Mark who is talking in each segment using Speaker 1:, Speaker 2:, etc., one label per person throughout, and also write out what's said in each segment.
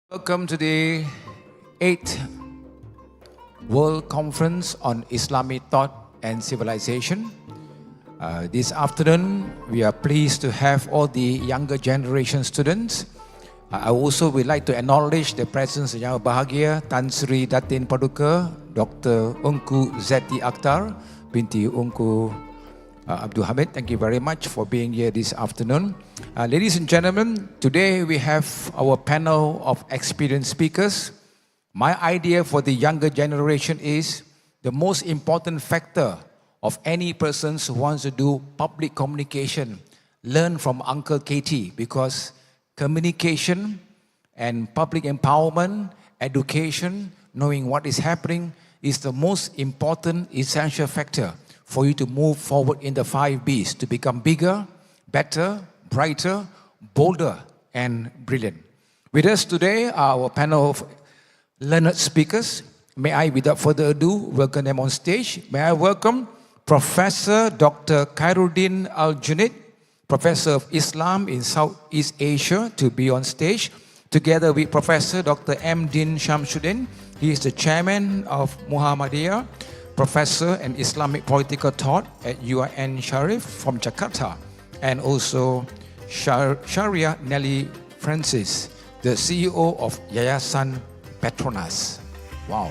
Speaker 1: Welcome to the 8th World Conference on Islamic Thought and Civilization. This afternoon, we are pleased to have all the younger generation students. I also would like to acknowledge the presence of Yang Bahagia Tan Sri Datin Paduka, Dr. Ungku Zeti Akhtar, binti Ungku Abdul Hamid. Thank you very much for being here this afternoon. Ladies and gentlemen, today we have our panel of experienced speakers. My idea for the younger generation is the most important factor of any person who wants to do public communication. Learn from Uncle KT, because communication and public empowerment, education, knowing what is happening is the most important essential factor for you to move forward in the 5 Bs, to become bigger, better, brighter, bolder, and brilliant. With us today are our panel of learned speakers. May I, without further ado, welcome them on stage. May I welcome Professor Dr. KHAIRUDIN ALJUNIED, Professor of Islam in Southeast Asia, to be on stage, together with Professor Dr. M. Din SYAMSUDDIN. He is the chairman of Muhammadiyah, Professor in Islamic Political Thought at UIN Syarif from Jakarta, and also SHARIAH NELLY Francis, the CEO of Yayasan Petronas. Wow.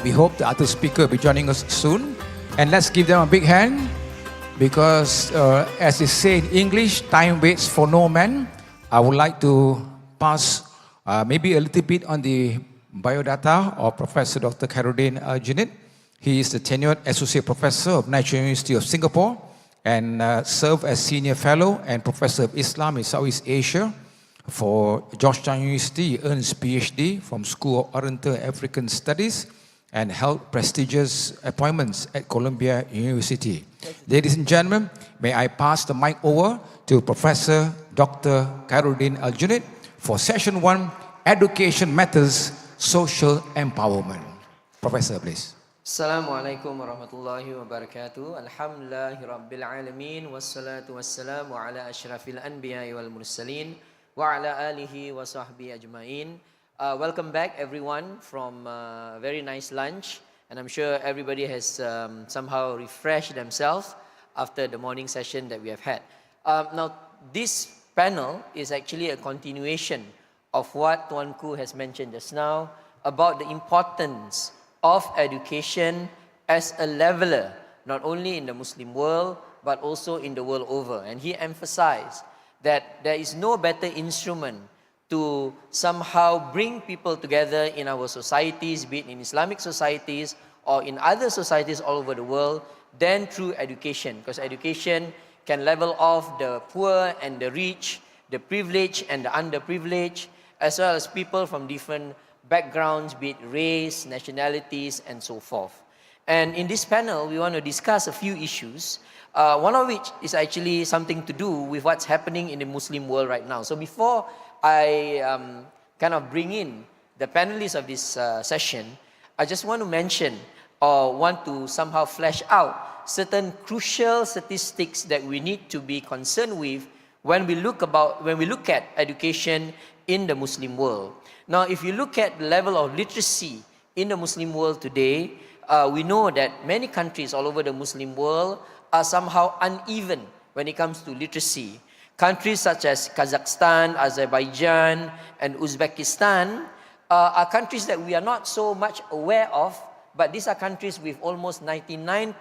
Speaker 1: We hope the other speaker will be joining us soon. And let's give them a big hand, because as they say in English, time waits for no man. I would like to pass maybe a little bit on the biodata of Professor Dr. KHAIRUDIN ALJUNIED. He is the tenured Associate Professor of National University of Singapore and served as Senior Fellow and Professor of Islam in Southeast Asia for Georgetown University. He earned his PhD from School of Oriental African Studies and held prestigious appointments at Columbia University. Ladies and gentlemen, may I pass the mic over to Professor Dr. KHAIRUDIN ALJUNIED for Session 1, Education Matters, Social Empowerment. Professor, please.
Speaker 2: Assalamualaikum warahmatullahi wabarakatuh. Alhamdulillahi rabbil alamin. Wassalatu wassalamu ala ashrafil anbiya wal mursalin wa ala alihi wa sahbihi ajma'in. Welcome back everyone from a very nice lunch, and I'm sure everybody has somehow refreshed themselves after the morning session that we have had. Now this panel is actually a continuation of what Tuanku has mentioned just now about the importance of education as a leveler, not only in the Muslim world, but also in the world over. And he emphasized that there is no better instrument to somehow bring people together in our societies, be it in Islamic societies or in other societies all over the world, than through education. Because education can level off the poor and the rich, the privileged and the underprivileged, as well as people from different backgrounds, be it race, nationalities, and so forth. And in this panel, we want to discuss a few issues, one of which is actually something to do with what's happening in the Muslim world right now. So before I kind of bring in the panelists of this session, I just want to mention or want to somehow flesh out certain crucial statistics that we need to be concerned with when we look at education in the Muslim world. Now, if you look at the level of literacy in the Muslim world today, we know that many countries all over the Muslim world are somehow uneven when it comes to literacy. Countries such as Kazakhstan, Azerbaijan, and Uzbekistan are countries that we are not so much aware of, but these are countries with almost 99%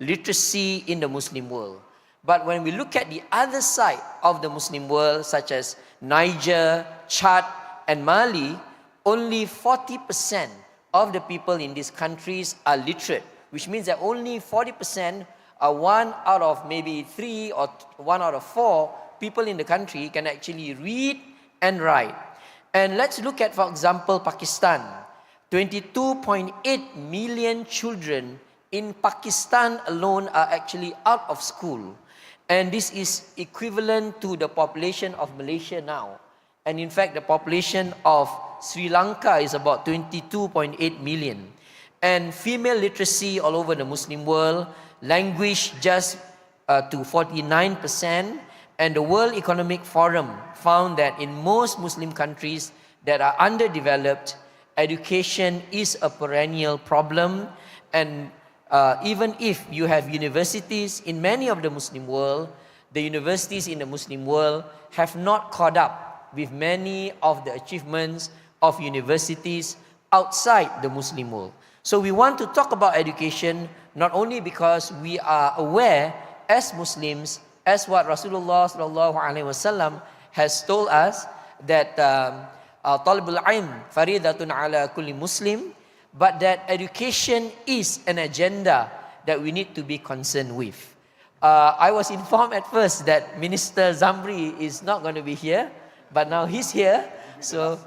Speaker 2: literacy in the Muslim world. But when we look at the other side of the Muslim world, such as Niger, Chad, and Mali, only 40% of the people in these countries are literate, which means that only 40%, 1 out of maybe 3 or 1 out of 4 people in the country can actually read and write. And let's look at, for example, Pakistan. 22.8 million children in Pakistan alone are actually out of school. And this is equivalent to the population of Malaysia now. And in fact, the population of Sri Lanka is about 22.8 million. And female literacy all over the Muslim world languished just to 49%. And the World Economic Forum found that in most Muslim countries, that are underdeveloped, education is a perennial problem. And even if you have universities in many of the Muslim world, the universities in the Muslim world have not caught up with many of the achievements of universities outside the Muslim world. So we want to talk about education not only because we are aware as Muslims, as what Rasulullah SAW has told us, that talabul ilm faridatun ala kulli Muslim, but that education is an agenda that we need to be concerned with. I was informed at first that Minister ZAMBRY is not going to be here, but now he's here. So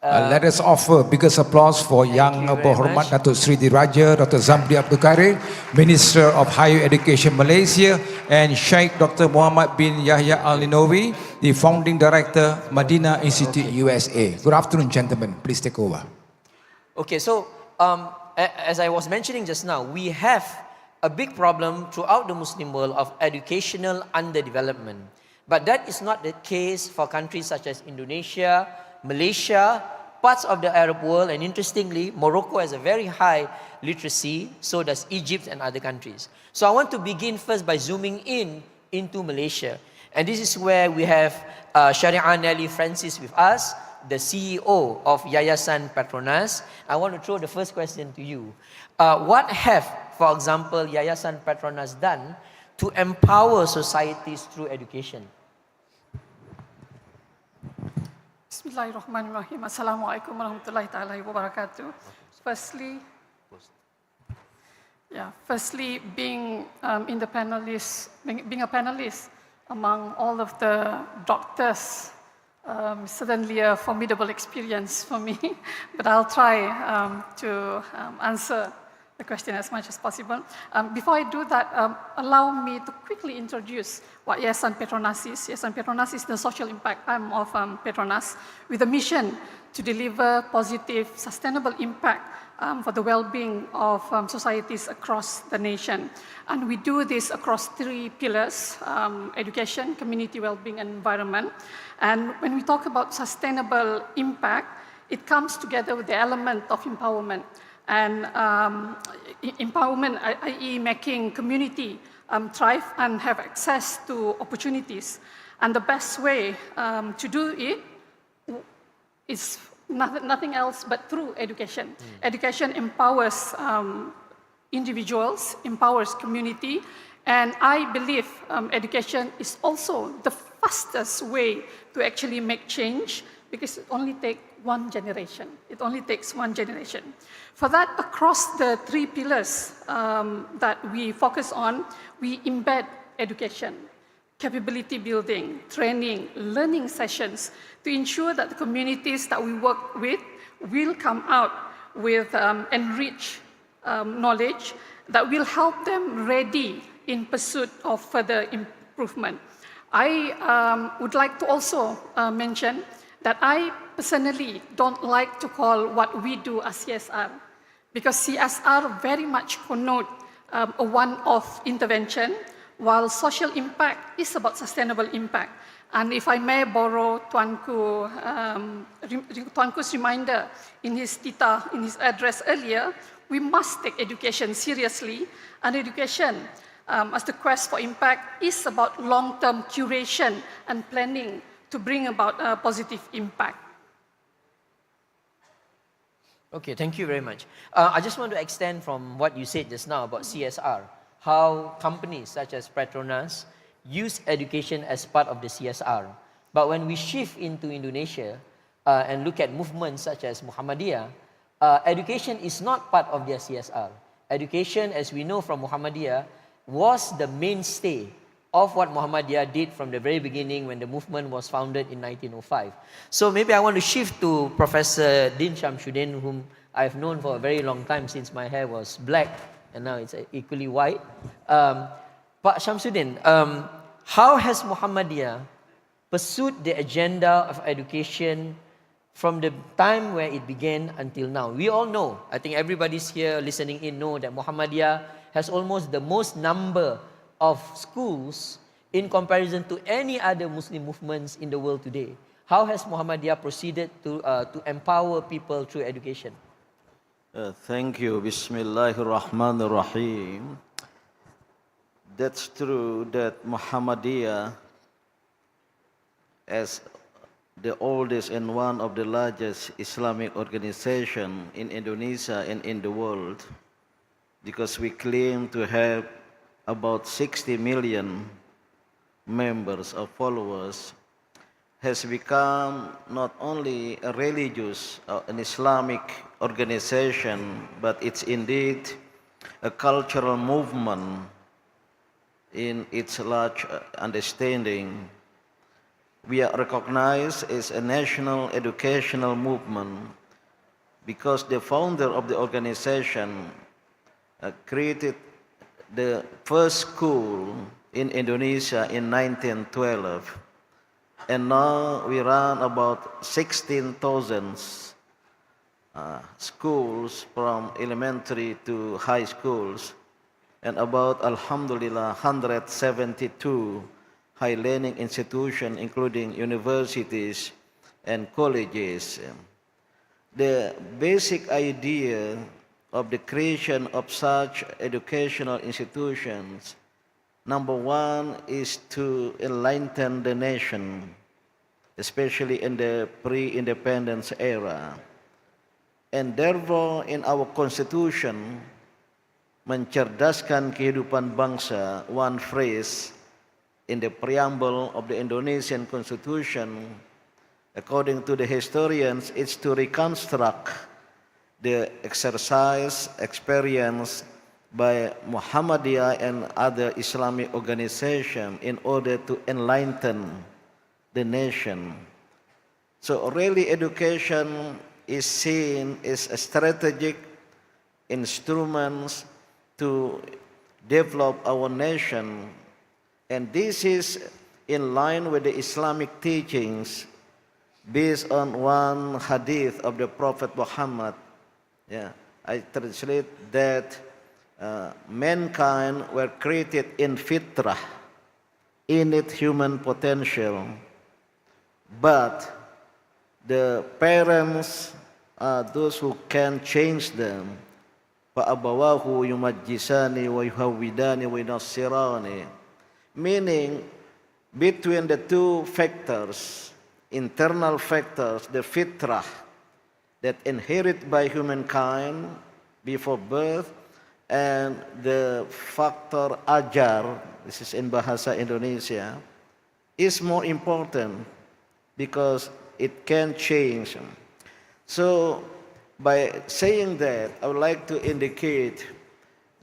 Speaker 1: let us offer biggest applause for Yang Berhormat Datuk Sri DIRAJA Dr. Zambry Abdul Karim, Minister of Higher Education Malaysia, and Sheikh Dr. Muhammad bin Yahya Al-Ninowy, the Founding Director, Madina Institute, USA. Good afternoon, gentlemen. Please take over.
Speaker 2: Okay, so as I was mentioning just now, we have a big problem throughout the Muslim world of educational underdevelopment. But that is not the case for countries such as Indonesia, Malaysia, parts of the Arab world, and interestingly, Morocco has a very high literacy, so does Egypt and other countries. So I want to begin first by zooming into Malaysia. And this is where we have SHARIAH NELLY Francis with us, the CEO of Yayasan Petronas. I want to throw the first question to you. What have, for example, Yayasan Petronas done to empower societies through education?
Speaker 3: Bismillahirrahmanirrahim. Assalamualaikum warahmatullahi ta'ala wabarakatuh. Firstly, being in the panelists, being a panelist among all of the doctors, certainly a formidable experience for me, but I'll try to answer the question as much as possible. Before I do that, allow me to quickly introduce what Yayasan Petronas is. Yayasan Petronas is the social impact arm of Petronas with a mission to deliver positive, sustainable impact for the well-being of societies across the nation. And we do this across three pillars: education, community well-being, and environment. And when we talk about sustainable impact, it comes together with the element of empowerment. And empowerment, i.e. making community thrive and have access to opportunities. And the best way to do it is nothing else but through education. Education empowers individuals, empowers community, and I believe education is also the fastest way to actually make change, because it only takes one generation. It only takes one generation. For that, across the three pillars that we focus on, we embed education, capability building, training, learning sessions to ensure that the communities that we work with will come out with enriched knowledge that will help them ready in pursuit of further improvement. I would like to also mention that I personally don't like to call what we do as CSR, because CSR very much connote a one-off intervention, while social impact is about sustainable impact. And if I may borrow Tuanku's reminder in his address earlier, we must take education seriously, and education as the quest for impact is about long-term curation and planning to bring about a positive impact.
Speaker 2: Okay, thank you very much. I just want to extend from what you said just now about CSR, how companies such as Petronas use education as part of the CSR. But when we shift into Indonesia and look at movements such as Muhammadiyah, education is not part of their CSR. Education, as we know from Muhammadiyah, was the mainstay of what Muhammadiyah did from the very beginning when the movement was founded in 1905. So maybe I want to shift to Professor Din Syamsuddin, whom I've known for a very long time since my hair was black and now it's equally white. Pak Syamsuddin, how has Muhammadiyah pursued the agenda of education from the time where it began until now? We all know, I think everybody's here listening in know that Muhammadiyah has almost the most number of schools in comparison to any other Muslim movements in the world today. how has Muhammadiyah proceeded to empower people through education?
Speaker 4: Thank you. Bismillahirrahmanirrahim. That's true that Muhammadiyah, as the oldest and one of the largest Islamic organization in Indonesia and in the world, because we claim to have about 60 million members or followers, has become not only a religious or an Islamic organization, but it's indeed a cultural movement in its large understanding. We are recognized as a national educational movement because the founder of the organization created the first school in Indonesia in 1912. And now we run about 16,000 schools from elementary to high schools, and about, alhamdulillah, 172 high learning institutions, including universities and colleges. The basic idea of the creation of such educational institutions, number one, is to enlighten the nation, especially in the pre-independence era. And therefore, in our constitution, mencerdaskan kehidupan bangsa, one phrase in the preamble of the Indonesian constitution, according to the historians, it's to reconstruct the exercise experienced by Muhammadiyah and other Islamic organizations in order to enlighten the nation. So really education is seen as a strategic instrument to develop our nation, and this is in line with the Islamic teachings based on one hadith of the Prophet Muhammad. I translate that mankind were created in fitrah, innate human potential, but the parents are those who can change them. فَأَبَوَاهُ يُمَجِّسَانِ وَيُهَوِّدَانِ وَيُنَصِّرَانِ. Meaning, between the two factors, internal factors, the fitrah that inherit by humankind before birth, and the factor ajar, this is in Bahasa Indonesia, is more important because it can change. So, by saying that, I would like to indicate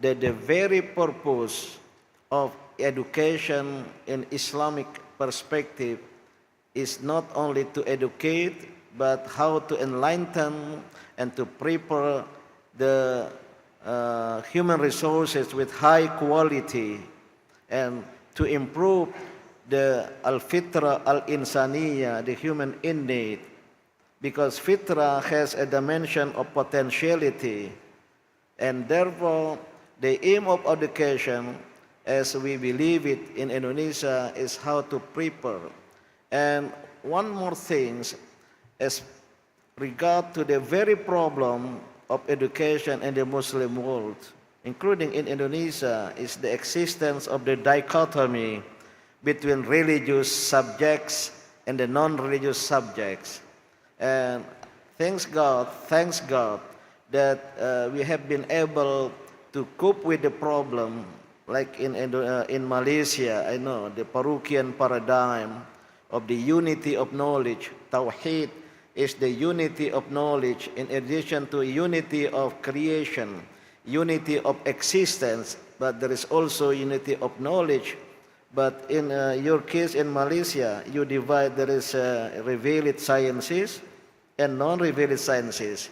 Speaker 4: that the very purpose of education in Islamic perspective is not only to educate, but how to enlighten and to prepare the human resources with high quality, and to improve the al-fitra al-insaniya, the human innate, because fitra has a dimension of potentiality, and therefore the aim of education, as we believe it in Indonesia, is how to prepare. And one more thing, as regard to the very problem of education in the Muslim world, including in Indonesia, is the existence of the dichotomy between religious subjects and the non-religious subjects. And thanks God that we have been able to cope with the problem. Like in Malaysia, I know the Parochian paradigm of the unity of knowledge. Tawheed is the unity of knowledge in addition to unity of creation, unity of existence, but there is also unity of knowledge. But in your case in Malaysia, you divide, there is revealed sciences and non-revealed sciences.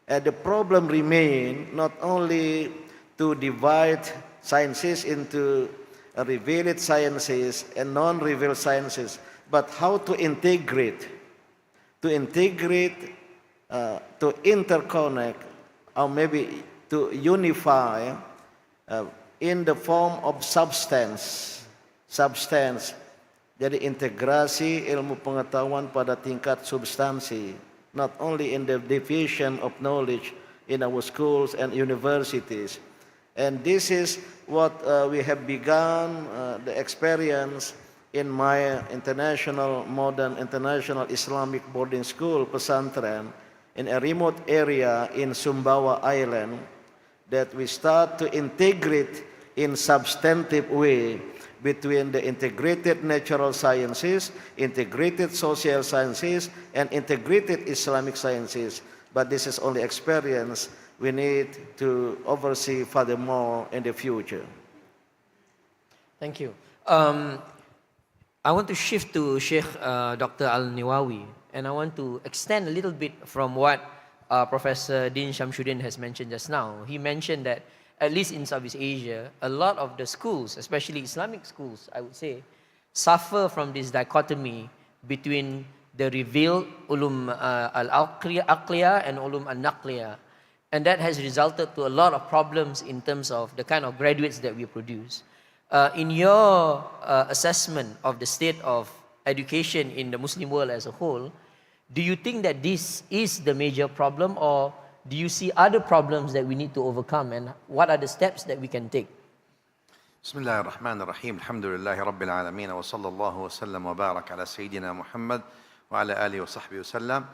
Speaker 4: And the problem remains not only to divide sciences into revealed sciences and non-revealed sciences, but how to integrate, to interconnect, or maybe to unify in the form of substance Jadi integrasi ilmu pengetahuan pada tingkat substansi, not only in the division of knowledge in our schools and universities. And this is what we have begun the experience in my modern international Islamic boarding school, pesantren, in a remote area in Sumbawa Island, that we start to integrate in substantive way between the integrated natural sciences, integrated social sciences, and integrated Islamic sciences. But this is only experience we need to oversee furthermore in the future.
Speaker 2: Thank you. I want to shift to Sheikh Dr. Al-Niwawi, and I want to extend a little bit from what Professor Din Syamsuddin has mentioned just now. He mentioned that at least in Southeast Asia, a lot of the schools, especially Islamic schools, I would say, suffer from this dichotomy between the revealed ulum al-aqliya and ulum al-naqliya. And that has resulted to a lot of problems in terms of the kind of graduates that we produce. In your assessment of the state of education in the Muslim world as a whole, do you think that this is the major problem, or do you see other problems that we need to overcome, and what are the steps that we can take?
Speaker 5: بسم الله الرحمن الرحيم الحمد لله رب العالمين وصلى الله وسلم وبارك على سيدنا محمد وعلى آله وصحبه وسلم.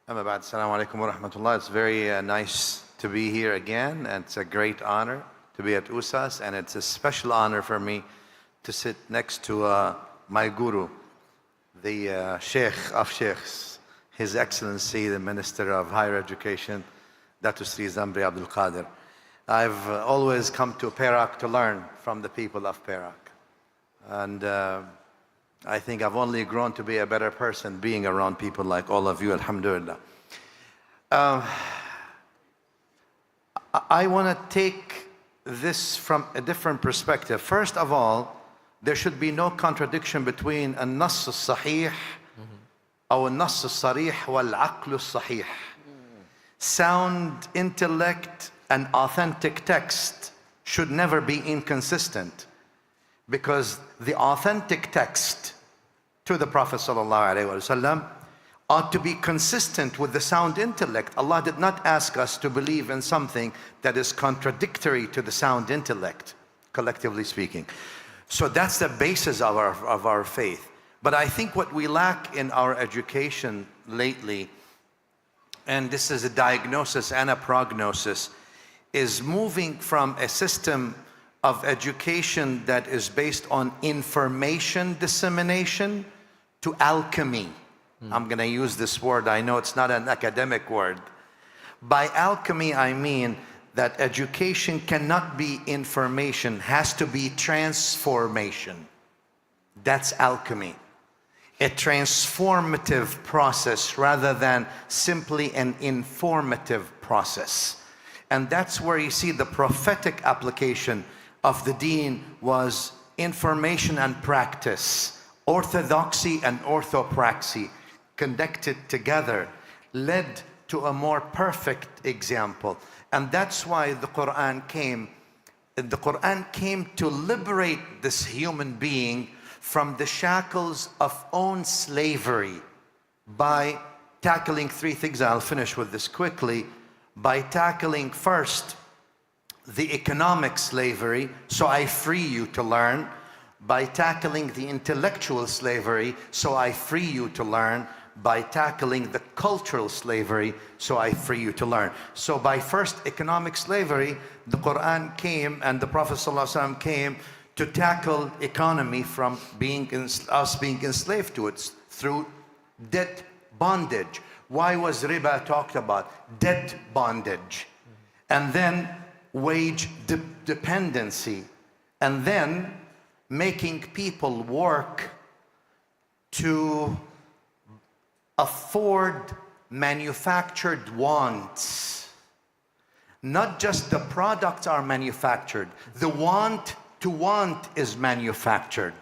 Speaker 5: أما بعد, السلام عليكم ورحمة الله. It's very nice to be here again, and it's a great honor to be at USAS, and it's a special honor for me to sit next to my guru, the Sheikh of Sheikhs, His Excellency the Minister of Higher Education, DATO Sri ZAMBRY Abdul Qadir. I've always come to Perak to learn from the people of Perak, and I think I've only grown to be a better person being around people like all of you, alhamdulillah. I want to take this from a different perspective. First of all, there should be no contradiction between النص الصحيح أو النص الصريح والعقل الصحيح. Sound intellect and authentic text should never be inconsistent, because the authentic text to the Prophet ﷺ ought to be consistent with the sound intellect. Allah did not ask us to believe in something that is contradictory to the sound intellect, collectively speaking. So that's the basis of our faith. But I think what we lack in our education lately, and this is a diagnosis and a prognosis, is moving from a system of education that is based on information dissemination to alchemy. I'm going to use this word. I know it's not an academic word. By alchemy, I mean that education cannot be information, has to be transformation. That's alchemy. A transformative process rather than simply an informative process. And that's where you see the prophetic application of the deen was information and practice. Orthodoxy and orthopraxy conducted together led to a more perfect example. And that's why the Quran came. The Quran came to liberate this human being from the shackles of own slavery by tackling three things. I'll finish with this quickly. By tackling first the economic slavery, so I free you to learn. By tackling the intellectual slavery, so I free you to learn. By tackling the cultural slavery, so I free you to learn. So by first economic slavery, the Quran came and the Prophet ﷺ came to tackle economy from us being enslaved to it through debt bondage. Why was riba talked about? Debt bondage. And then wage dependency. And then making people work to afford manufactured wants. Not just the products are manufactured, the want to want is manufactured.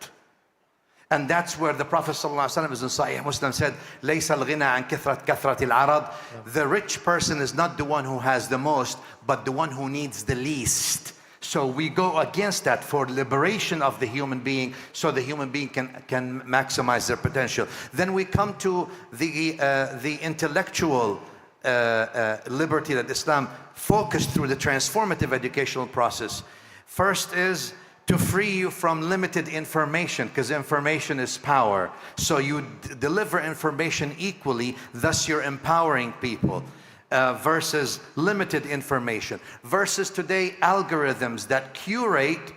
Speaker 5: And that's where the Prophet ﷺ is in Sahih Muslim said, لَيْسَ الْغِنَى عَنْ كَثْرَةِ الْعَرَضِ. The rich person is not the one who has the most, but the one who needs the least. So we go against that for liberation of the human being, so the human being can maximize their potential. Then we come to the intellectual liberty that Islam focused through the transformative educational process. First is to free you from limited information, because information is power. So you deliver information equally, thus you're empowering people. Versus limited information. Versus today, algorithms that curate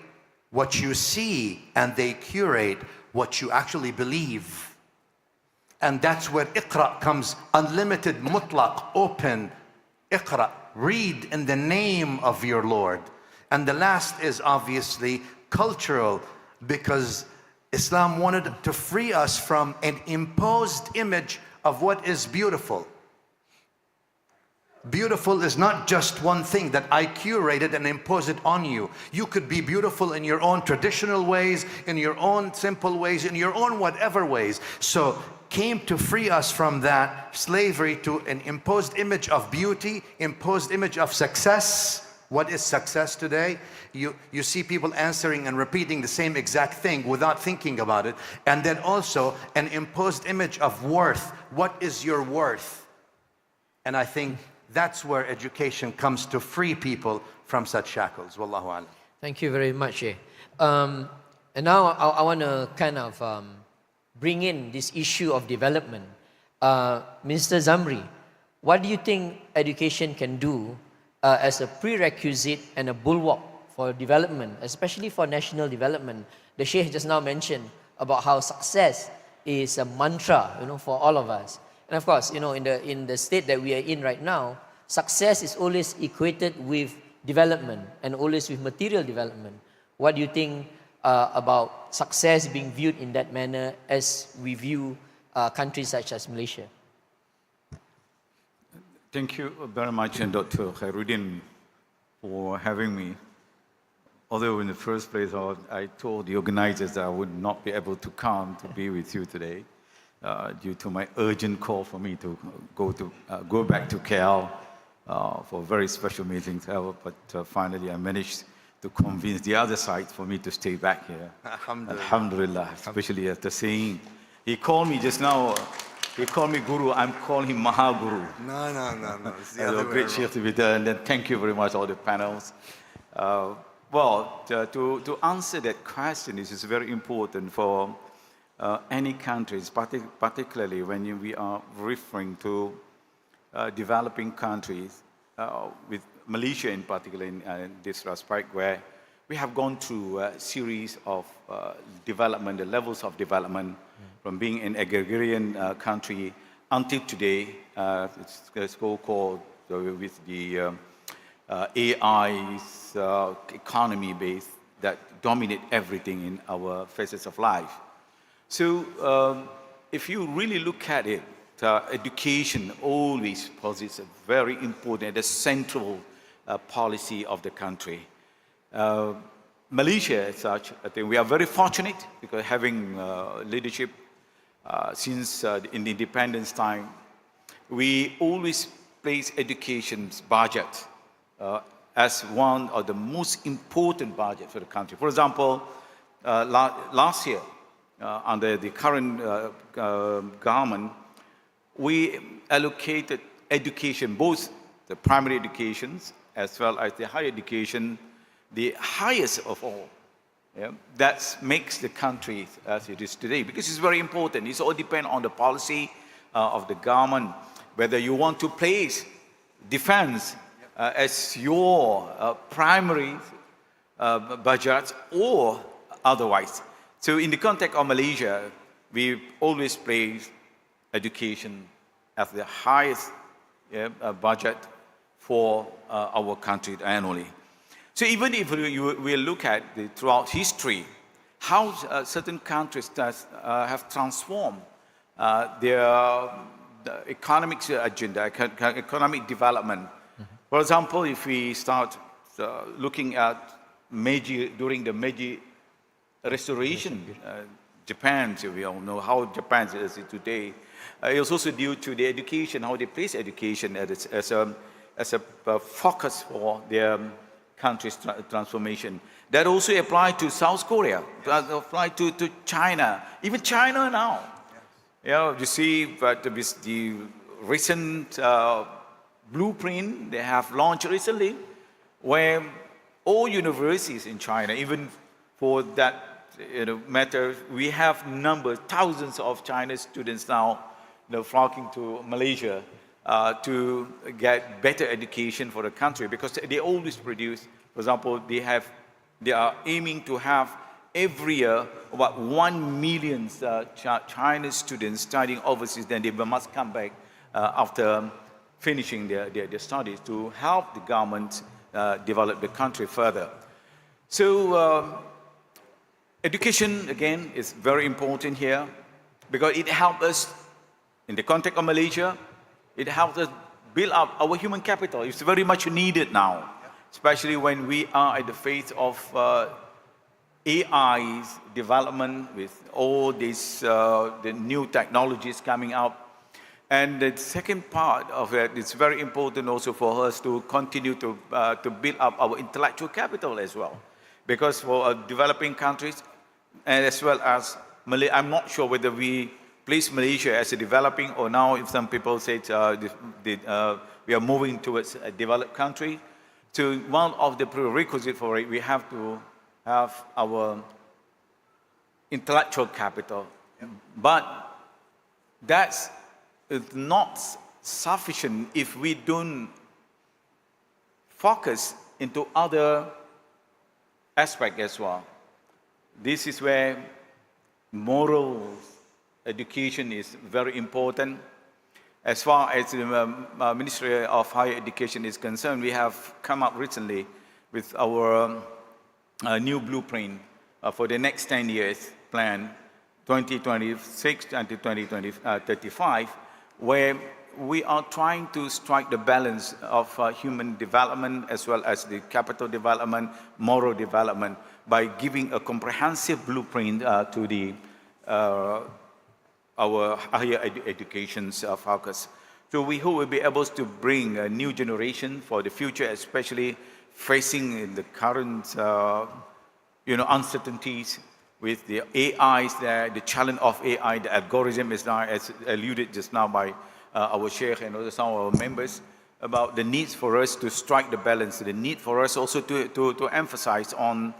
Speaker 5: what you see and they curate what you actually believe. And that's where Iqra comes, unlimited, mutlaq, open. Iqra, read in the name of your Lord. And the last is obviously cultural, because Islam wanted to free us from an imposed image of what is beautiful. Beautiful is not just one thing that I curated and impose it on you. You could be beautiful in your own traditional ways, in your own simple ways, in your own whatever ways. So came to free us from that slavery to an imposed image of beauty, imposed image of success. What is success today? You see people answering and repeating the same exact thing without thinking about it. And then also an imposed image of worth. What is your worth? And I think that's where education comes to free people from such shackles. Wallahu alam.
Speaker 2: Thank you very much. And now I want to kind of bring in this issue of development. Mr. Zambry, what do you think education can do as a prerequisite and a bulwark for development, especially for national development? The Sheikh just now mentioned about how success is a mantra, for all of us. And of course, in the state that we are in right now, success is always equated with development and always with material development. What do you think about success being viewed in that manner as we view countries such as Malaysia?
Speaker 6: Thank you very much, and Dr. KHAIRUDIN, for having me. Although in the first place, I told the organizers that I would not be able to come to be with you today due to my urgent call for me to go back to KL for a very special meeting. But finally, I managed to convince the other side for me to stay back here.
Speaker 5: Alhamdulillah.
Speaker 6: Alhamdulillah, especially after saying, he called me just now. He called me Guru, I'm calling him Mahaguru.
Speaker 5: No. It's the
Speaker 6: A
Speaker 5: other way
Speaker 6: great
Speaker 5: around.
Speaker 6: Sheikh to be there, and then thank you very much, all the panels. To answer that question, this is very important for any countries, particularly when we are referring to developing countries, with Malaysia in particular in this respect, where we have gone through a series of development, the levels of development, from being an agrarian country until today, it's so-called with the AI's economy base that dominate everything in our phases of life. So if you really look at it, education always poses a very important, the central policy of the country. Malaysia as such, I think we are very fortunate because having leadership since in the independence time, we always place education's budget as one of the most important budget for the country. For example, last year, under the current government, we allocated education, both the primary educations as well as the higher education, the highest of all. Yeah, that makes the country as it is today, because it's very important. It's all depends on the policy of the government, whether you want to place defense as your primary budget or otherwise. So in the context of Malaysia, we always place education as the highest budget for our country annually. So even if we look at throughout history, how certain countries have transformed their economic agenda, economic development. For example, if we start looking at during the Meiji Restoration, Japan, so we all know how Japan is today. It's also due to the education, how they place education as a focus for their country's transformation. That also applies to South Korea, that applies to China, even China now. Yeah, you see that with the recent blueprint they have launched recently, where all universities in China, even for that matter, we have numbers, thousands of Chinese students now flocking to Malaysia to get better education for the country, because they always produce, for example, they are aiming to have every year about 1 million Chinese students studying overseas, then they must come back after finishing their studies to help the government develop the country further. So education, again, is very important here because it helps us, in the context of Malaysia, it helps us build up our human capital. It's very much needed now, especially when we are at the phase of AI's development with all these the new technologies coming up. And the second part of it, it's very important also for us to continue to build up our intellectual capital as well. Because for developing countries, and as well as Malaysia, I'm not sure whether we place Malaysia as a developing, or now if some people say we are moving towards a developed country. So one of the prerequisites for it, we have to have our intellectual capital. But that's not sufficient if we don't focus into other aspects as well. This is where moral education is very important. As far as the Ministry of Higher Education is concerned, we have come up recently with our new blueprint for the next 10 years plan, 2026 until 2035, where we are trying to strike the balance of human development as well as the capital development, moral development, by giving a comprehensive blueprint to the our higher education's focus. So we hope we'll be able to bring a new generation for the future, especially facing in the current uncertainties with the AIs there, the challenge of AI, the algorithm is now, as alluded just now by our Shaykh and also some of our members, about the needs for us to strike the balance, the need for us also to emphasize on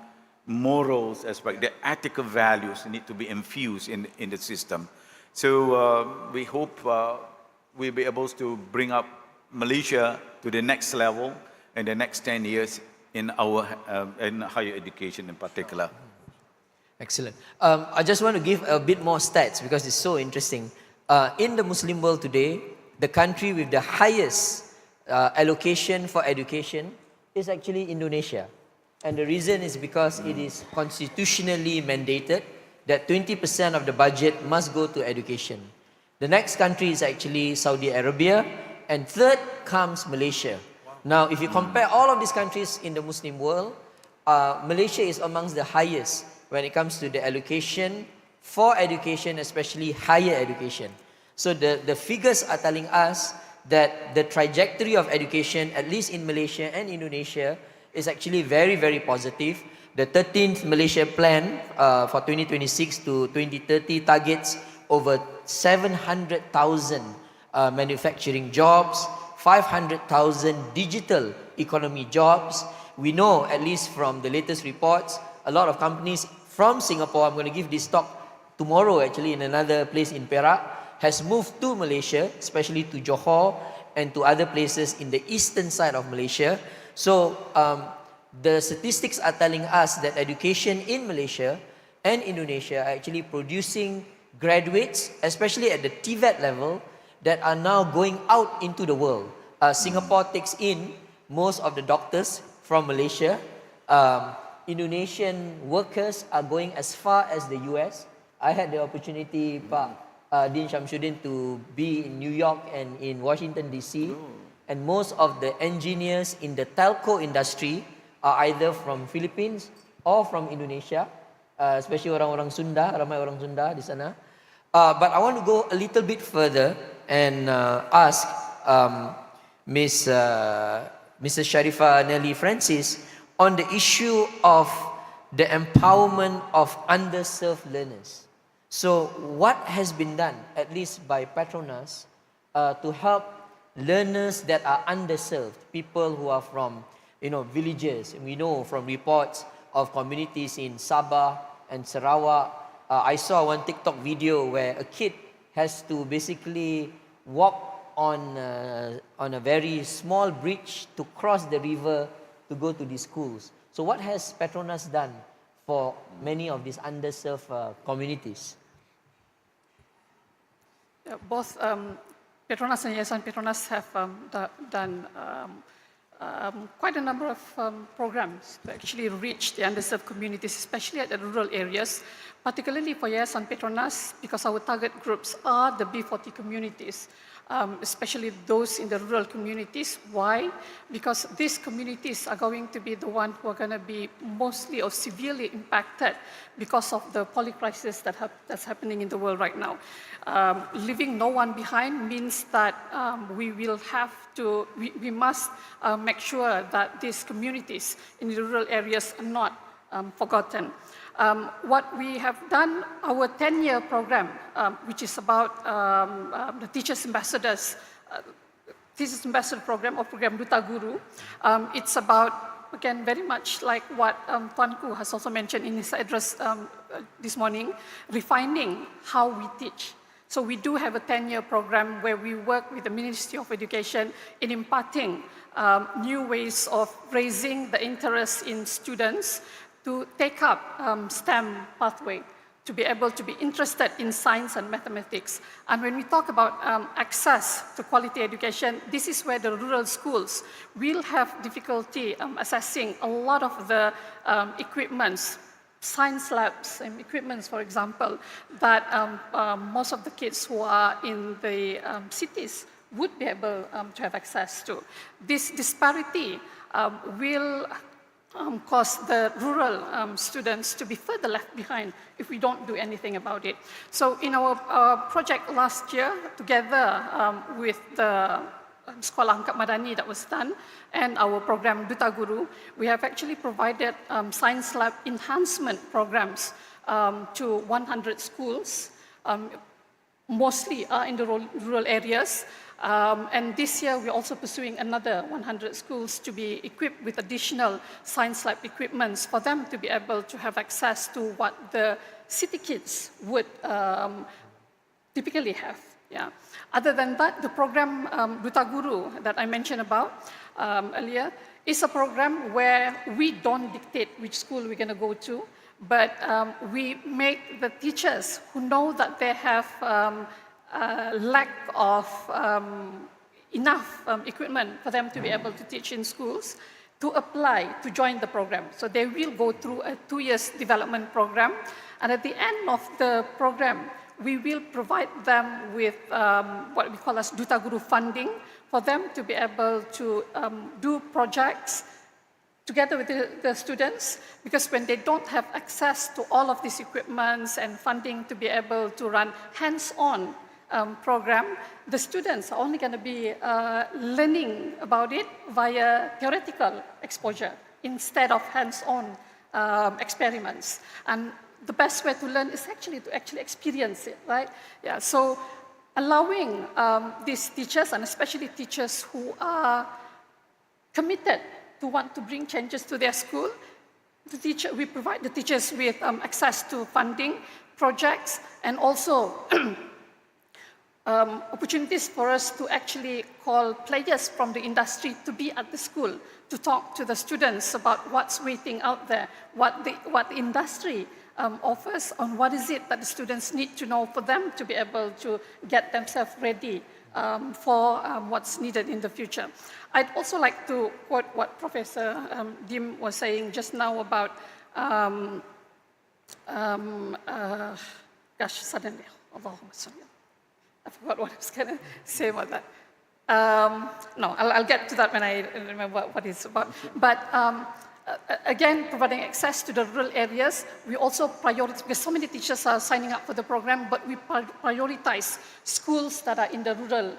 Speaker 6: morals aspect, the ethical values need to be infused in the system. So we hope we'll be able to bring up Malaysia to the next level in the next 10 years in our in higher education in particular.
Speaker 2: Excellent. I just want to give a bit more stats because it's so interesting. In the Muslim world today, the country with the highest allocation for education is actually Indonesia. And the reason is because it is constitutionally mandated that 20% of the budget must go to education. The next country is actually Saudi Arabia, and third comes Malaysia. Now, if you compare all of these countries in the Muslim world, Malaysia is amongst the highest when it comes to the allocation for education, especially higher education. So the figures are telling us that the trajectory of education, at least in Malaysia and Indonesia, is actually very, very positive. The 13th Malaysia Plan for 2026 to 2030 targets over 700,000 manufacturing jobs, 500,000 digital economy jobs. We know, at least from the latest reports, a lot of companies from Singapore, I'm going to give this talk tomorrow actually in another place in Perak, has moved to Malaysia, especially to Johor and to other places in the eastern side of Malaysia. So the statistics are telling us that education in Malaysia and Indonesia are actually producing graduates, especially at the TVET level, that are now going out into the world. Singapore takes in most of the doctors from Malaysia. Indonesian workers are going as far as the US. I had the opportunity, Pak Din SYAMSUDDIN, to be in New York and in Washington DC. And most of the engineers in the telco industry are either from Philippines or from Indonesia, especially orang-orang Sunda, ramai orang Sunda di sana. But I want to go a little bit further and ask Mrs. Sharifah Nelly Francis on the issue of the empowerment of underserved learners. So what has been done, at least by Petronas, to help learners that are underserved, people who are from villages. We know from reports of communities in Sabah and Sarawak. I saw one TikTok video where a kid has to basically walk on a very small bridge to cross the river to go to these schools. So what has Petronas done for many of these underserved communities?
Speaker 3: Both Petronas and Yayasan Petronas have done quite a number of programs to actually reach the underserved communities, especially at the rural areas, particularly for Yayasan Petronas, because our target groups are the B40 communities, especially those in the rural communities. Why? Because these communities are going to be the ones who are going to be mostly or severely impacted because of the poly-crisis that's happening in the world right now. Leaving no one behind means that we must make sure that these communities in the rural areas are not forgotten. What we have done, our 10-year program, which is about the Teachers Ambassador program or program Duta Guru, it's about, again, very much like what Tuanku has also mentioned in his address this morning, refining how we teach. So we do have a 10-year program where we work with the Ministry of Education in imparting new ways of raising the interest in students to take up STEM pathway, to be able to be interested in science and mathematics. And when we talk about access to quality education, this is where the rural schools will have difficulty assessing a lot of the equipments, science labs and equipments, for example, that most of the kids who are in the cities would be able to have access to. This disparity will cause the rural students to be further left behind if we don't do anything about it. So in our project last year, together with the Sekolah Angkat Madani that was done and our program Duta Guru, we have actually provided science lab enhancement programs to 100 schools, mostly in the rural areas. And this year, we're also pursuing another 100 schools to be equipped with additional science lab equipments for them to be able to have access to what the city kids would typically have. Yeah. Other than that, the program Duta Guru that I mentioned about earlier is a program where we don't dictate which school we're going to go to, but we make the teachers who know that they have lack of enough equipment for them to be able to teach in schools to apply to join the program. So they will go through a 2-year development program, and at the end of the program, we will provide them with what we call as Duta Guru funding for them to be able to do projects together with the students, because when they don't have access to all of these equipments and funding to be able to run hands-on program, the students are only going to be learning about it via theoretical exposure instead of hands-on experiments. And the best way to learn is actually to experience it, right? Yeah. So allowing these teachers, and especially teachers who are committed to want to bring changes to their school, we provide the teachers with access to funding, projects, and also opportunities for us to actually call players from the industry to be at the school, to talk to the students about what's waiting out there, what the industry offers, on what is it that the students need to know for them to be able to get themselves ready for what's needed in the future. I'd also like to quote what Professor Dim was saying just now about, suddenly, Allahumma salli. I forgot what I was going to say about that. No, I'll get to that when I remember what it's about. But again, providing access to the rural areas, we also prioritize, because so many teachers are signing up for the program, but we prioritize schools that are in the rural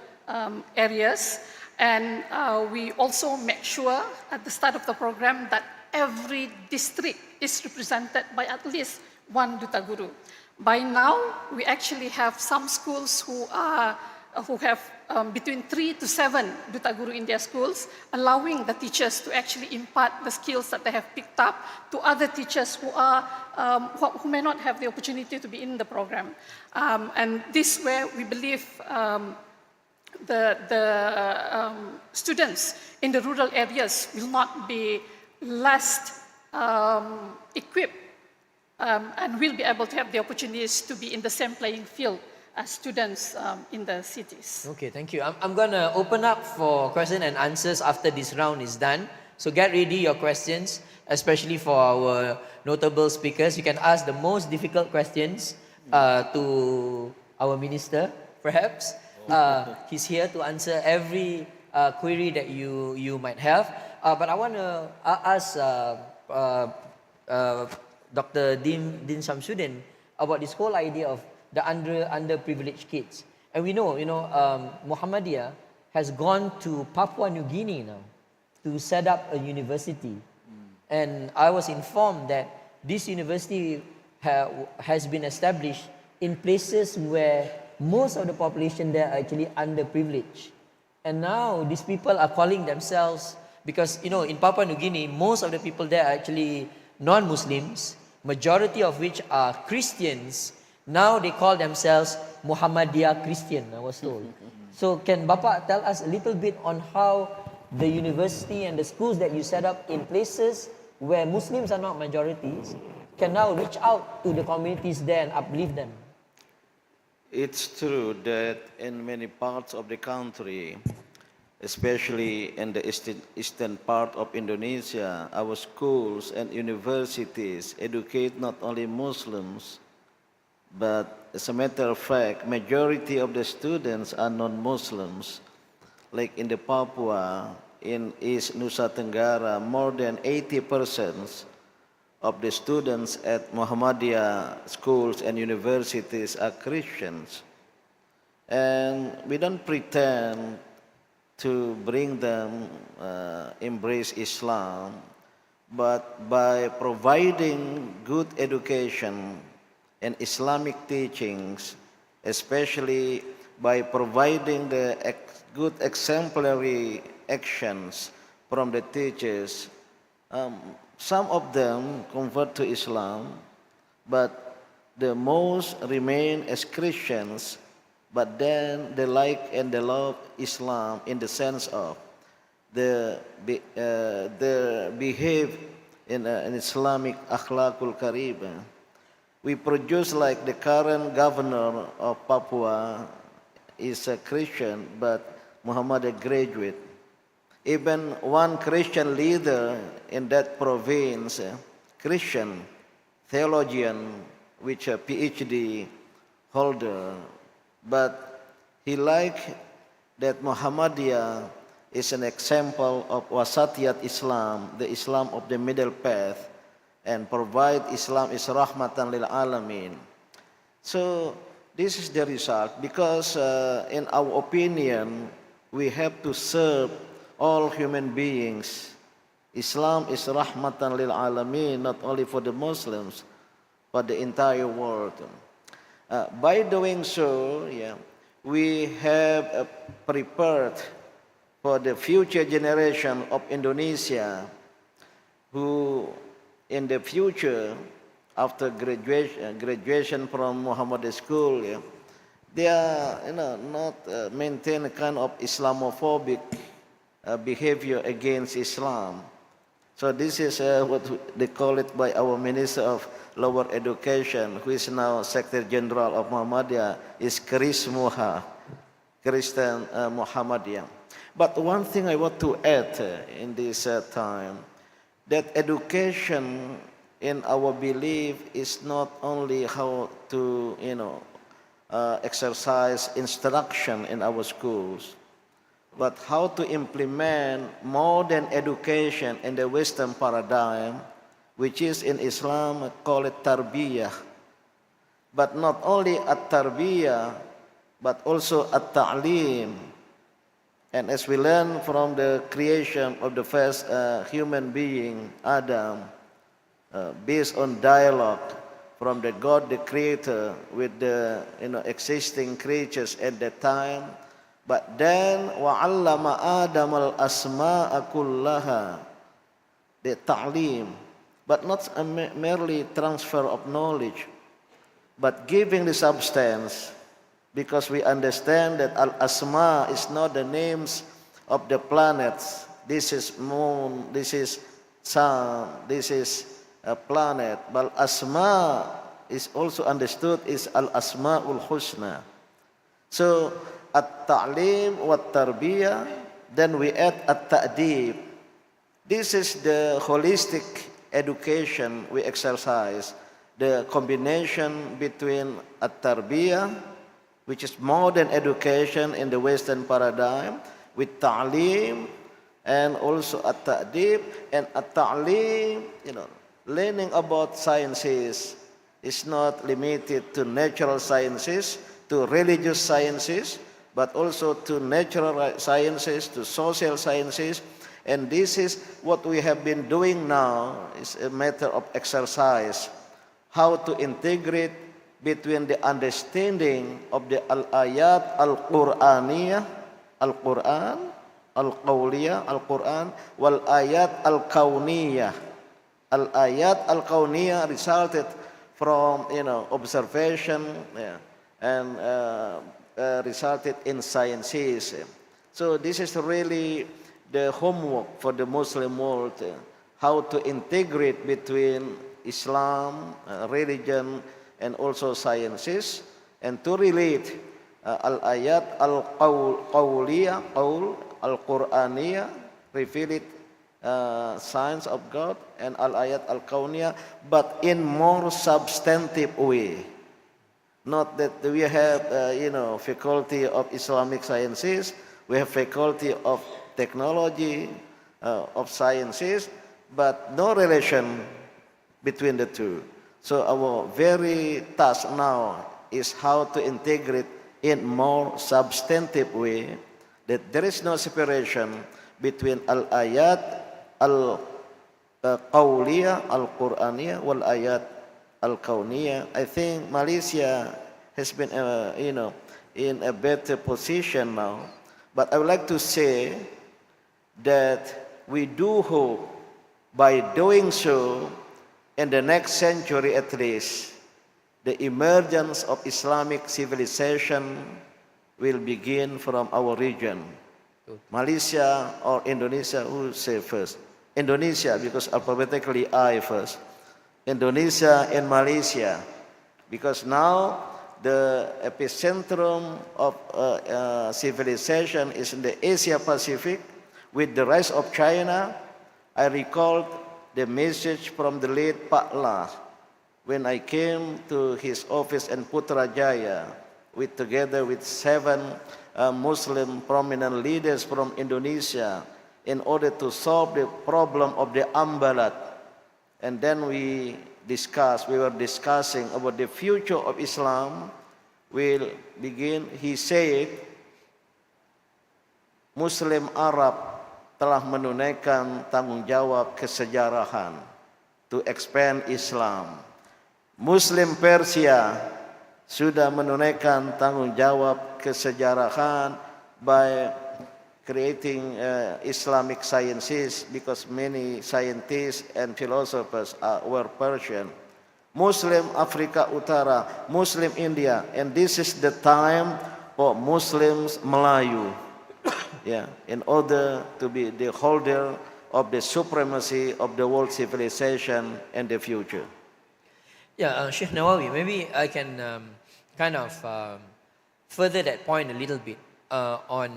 Speaker 3: areas. And we also make sure at the start of the program that every district is represented by at least one Duta Guru. By now, we actually have some schools who have between 3 to 7 Duta Guru in their schools, allowing the teachers to actually impart the skills that they have picked up to other teachers who may not have the opportunity to be in the program. And this way, we believe the students in the rural areas will not be less equipped and will be able to have the opportunities to be in the same playing field as students in the cities.
Speaker 2: Okay, thank you. I'm going to open up for question and answers after this round is done. So get ready your questions, especially for our notable speakers. You can ask the most difficult questions to our minister, perhaps. He's here to answer every query that you might have. But I want to ask Dr. Din Syamsuddin about this whole idea of the underprivileged kids. And we know, Muhammadiyah has gone to Papua New Guinea now to set up a university. And I was informed that this university has been established in places where most of the population there are actually underprivileged. And now these people are calling themselves, because in Papua New Guinea, most of the people there are actually non-Muslims, majority of which are Christians. Now they call themselves Muhammadiyah Christian, I was told. So can Bapak tell us a little bit on how the university and the schools that you set up in places where Muslims are not majorities can now reach out to the communities there and uplift them?
Speaker 4: It's true that in many parts of the country, especially in the eastern part of Indonesia, our schools and universities educate not only Muslims, but as a matter of fact, majority of the students are non-Muslims. Like in the Papua, in East Nusa Tenggara, more than 80% of the students at Muhammadiyah schools and universities are Christians. And we don't pretend to bring them embrace Islam, but by providing good education and Islamic teachings, especially by providing the good exemplary actions from the teachers, some of them convert to Islam, but the most remain as Christians, but then they like and they love Islam in the sense of they behave in an Islamic akhlaqul karima. We produce, like the current governor of Papua is a Christian, but Muhammadiyah graduate. Even one Christian leader in that province, Christian theologian, which a PhD holder, but he liked that Muhammadiyah is an example of wasatiyat Islam, the Islam of the middle path, and provide Islam is rahmatan lil alamin. So this is the result, because in our opinion, we have to serve all human beings. Islam is rahmatan lil alamin, not only for the Muslims, but the entire world. By doing so, we have prepared for the future generation of Indonesia, who in the future, after graduation from Muhammadiyah school, they are not maintain a kind of Islamophobic behavior against Islam. So this is what they call it by our Minister of Lower Education, who is now Secretary General of Muhammadiyah, is Chris Muha, Christian Muhammadiyah. But one thing I want to add in this time, that education in our belief is not only how to exercise instruction in our schools, but how to implement modern education in the Western paradigm, which is in Islam call it tarbiyah. But not only at tarbiyah, but also at ta'lim. And as we learn from the creation of the first human being, Adam, based on dialogue from the God, the Creator, with the existing creatures at that time. But then, وَعَلَّمَ آدَمَ الْأَسْمَاءَ كُلَّهَا, the ta'lim, but not merely transfer of knowledge, but giving the substance, because we understand that al-asma is not the names of the planets. This is moon, this is sun, this is a planet. But asma is also understood is al-asma'ul husna. So at-ta'lim wa tarbiyah, then we add at-ta'dib. This is the holistic education we exercise, the combination between at-tarbiyah, which is modern education in the Western paradigm, with ta'lim, and also at-ta'dib. And at-ta'lim, learning about sciences is not limited to natural sciences, to religious sciences, but also to natural sciences, to social sciences. And this is what we have been doing now, is a matter of exercise, how to integrate between the understanding of the al-ayat al-Qur'aniyah, al-Qur'an, al-Qawliyah, al-Quran, wal-ayat al-Kawniyah. Al-ayat al-Kawniyah resulted from, observation, and resulted in sciences. So this is really the homework for the Muslim world, how to integrate between Islam, religion, and also sciences, and to relate al-ayat al-qawliyah, al-Qur'aniyah, revealed signs of God, and al-ayat al-kawniyah, but in more substantive way. Not that we have, faculty of Islamic sciences, we have faculty of technology, of sciences, but no relation between the two. So our very task now is how to integrate in more substantive way, that there is no separation between al-ayat al-qawliyah, al-Qur'aniyah, wal-ayat al-kawniyah. I think Malaysia has been, in a better position now. But I would like to say that we do hope by doing so, in the next century at least, the emergence of Islamic civilization will begin from our region. Malaysia or Indonesia, who say first? Indonesia, because alphabetically I first. Indonesia and Malaysia, because now the epicentrum of civilization is in the Asia Pacific. With the rise of China, I recalled the message from the late Pak La when I came to his office in Putrajaya, together with 7 Muslim prominent leaders from Indonesia, in order to solve the problem of the ambalat. And then we were discussing about the future of Islam will begin. He said, Muslim Arab telah menunaikan tanggung jawab kesejarahan to expand Islam. Muslim Persia sudah menunaikan tanggung jawab kesejarahan by creating Islamic sciences, because many scientists and philosophers were Persian. Muslim Afrika Utara, Muslim India, and this is the time for Muslims Melayu. In order to be the holder of the supremacy of the world civilization in the future.
Speaker 2: Sheikh Nawawi, maybe I can further that point a little bit on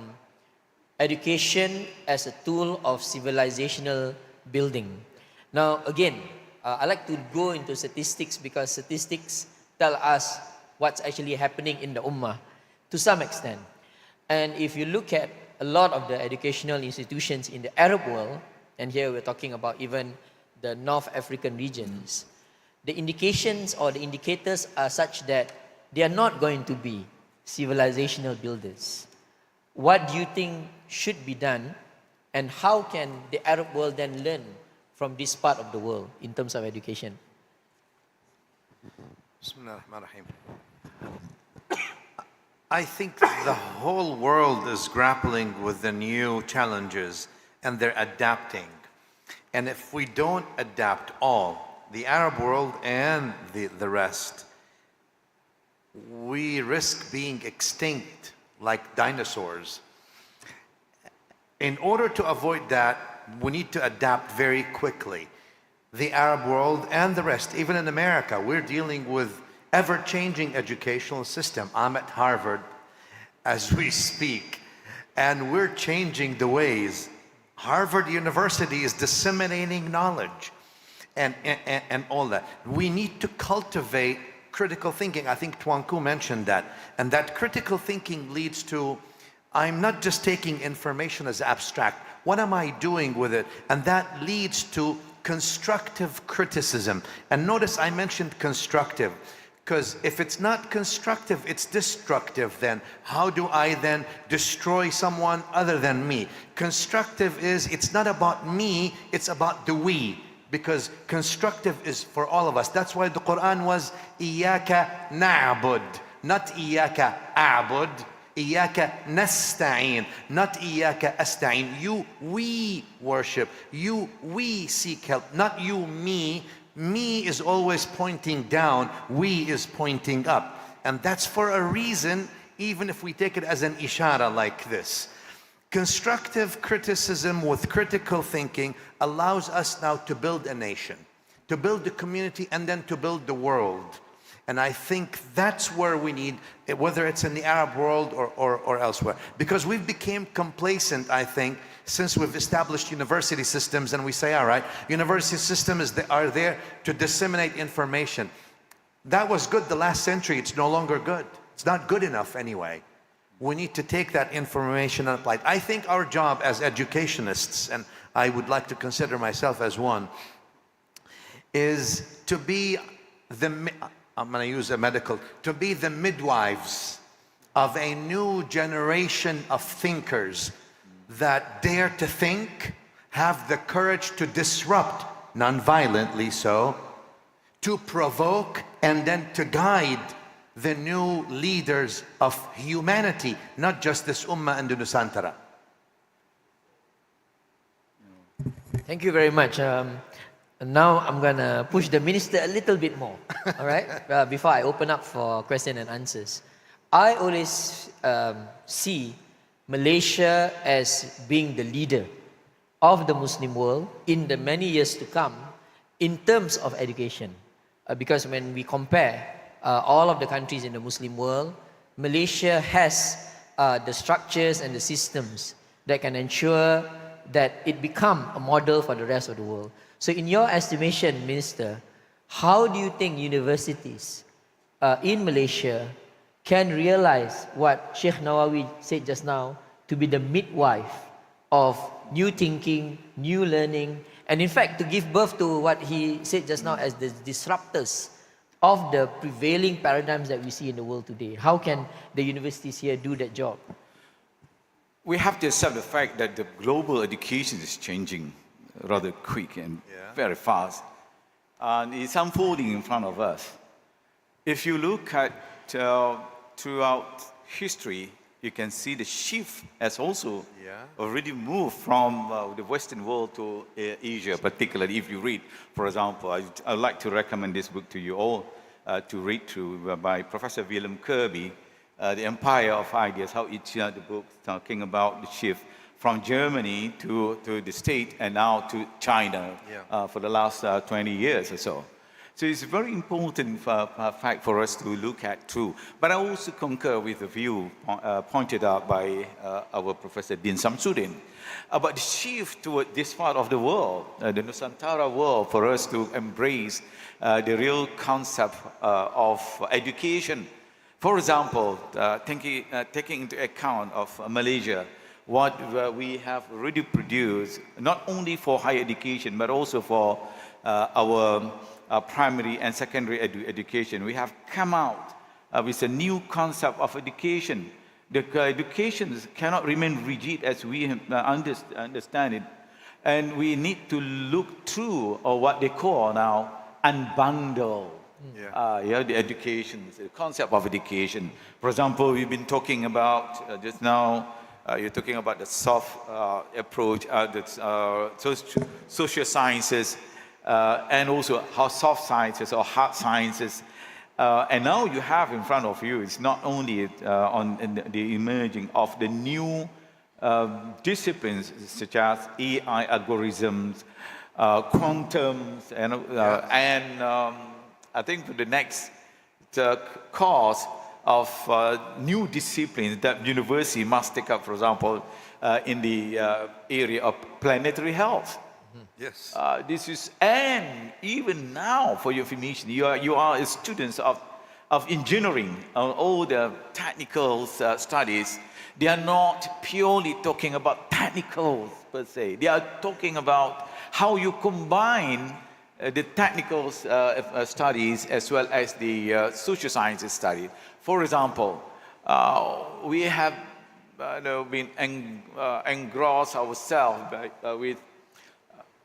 Speaker 2: education as a tool of civilizational building. Now, again, I like to go into statistics, because statistics tell us what's actually happening in the Ummah to some extent. And if you look at a lot of the educational institutions in the Arab world, and here we're talking about even the North African regions, the indications or the indicators are such that they are not going to be civilizational builders. what do you think should be done, and how can the Arab world then learn from this part of the world in terms of education?
Speaker 5: Bismillahirrahmanirrahim. I think the whole world is grappling with the new challenges and they're adapting. And if we don't adapt all, the Arab world and the rest, we risk being extinct like dinosaurs. In order to avoid that, we need to adapt very quickly. The Arab world and the rest, even in America, we're dealing with ever-changing educational system. I'm at Harvard as we speak, and we're changing the ways. Harvard University is disseminating knowledge and all that. We need to cultivate critical thinking. I think Tuanku mentioned that. And that critical thinking leads to, I'm not just taking information as abstract. What am I doing with it? And that leads to constructive criticism. And notice I mentioned constructive, because if it's not constructive, it's destructive then. How do I then destroy someone other than me? Constructive is, it's not about me, it's about the we. Because constructive is for all of us. That's why the Quran was إِيَّاكَ نَعْبُدْ, not إِيَّاكَ أَعْبُدْ. إِيَّاكَ نَسْتَعِينَ, not إِيَّاكَ أَسْتَعِينَ. You, we worship. You, we seek help. Not you, me. Me is always pointing down. We is pointing up. And that's for a reason, even if we take it as an ishara like this. Constructive criticism with critical thinking allows us now to build a nation, to build a community, and then to build the world. And I think that's where we need, whether it's in the Arab world or elsewhere. Because we've become complacent, I think, since we've established university systems, and we say, all right, university systems are there to disseminate information. That was good the last century, it's no longer good. It's not good enough anyway. We need to take that information and apply it. I think our job as educationists, and I would like to consider myself as one, is to be the, I'm going to use a medical, to be the midwives of a new generation of thinkers that dare to think, have the courage to disrupt, non-violently so, to provoke, and then to guide the new leaders of humanity, not just this ummah and the Nusantara.
Speaker 2: Thank you very much. Now I'm going to push the minister a little bit more, all right, before I open up for question and answers. I always see Malaysia as being the leader of the Muslim world in the many years to come in terms of education. Because when we compare all of the countries in the Muslim world, Malaysia has the structures and the systems that can ensure that it become a model for the rest of the world. So in your estimation, Minister, how do you think universities in Malaysia can realize what Sheikh Nawawi said just now, to be the midwife of new thinking, new learning, and in fact to give birth to what he said just now as the disruptors of the prevailing paradigms that we see in the world today? How can the universities here do that job?
Speaker 6: We have to accept the fact that the global education is changing rather quick and very fast. And it's unfolding in front of us. If you look at throughout history, you can see the shift has also already moved from the Western world to Asia, particularly if you read, for example, I'd like to recommend this book to you all to read through by Professor William Kirby, The Empire of Ideas, how it's the book talking about the shift from Germany to the States and now to China for the last 20 years or so. So it's a very important fact for us to look at too. But I also concur with the view pointed out by our Professor Din Samsudin about the shift toward this part of the world, the Nusantara world, for us to embrace the real concept of education. For example, taking into account of Malaysia, what we have already produced, not only for higher education, but also for our primary and secondary education. We have come out with a new concept of education The education cannot remain rigid as we understand it. And we need to look through, or what they call now, unbundle the education, the concept of education. For example, we've been talking about just now, you're talking about the soft approach, the social sciences, and also how soft sciences or hard sciences. And now you have in front of you, it's not only on the emerging of the new disciplines such as AI algorithms, quantums, and I think for the next course of new disciplines that university must take up, for example, in the area of planetary health.
Speaker 5: Yes.
Speaker 6: This is, and even now for your information, you are students of engineering, all the technical studies. They are not purely talking about technicals per se. They are talking about how you combine the technical studies as well as the social sciences study. For example, we have been engrossed ourselves with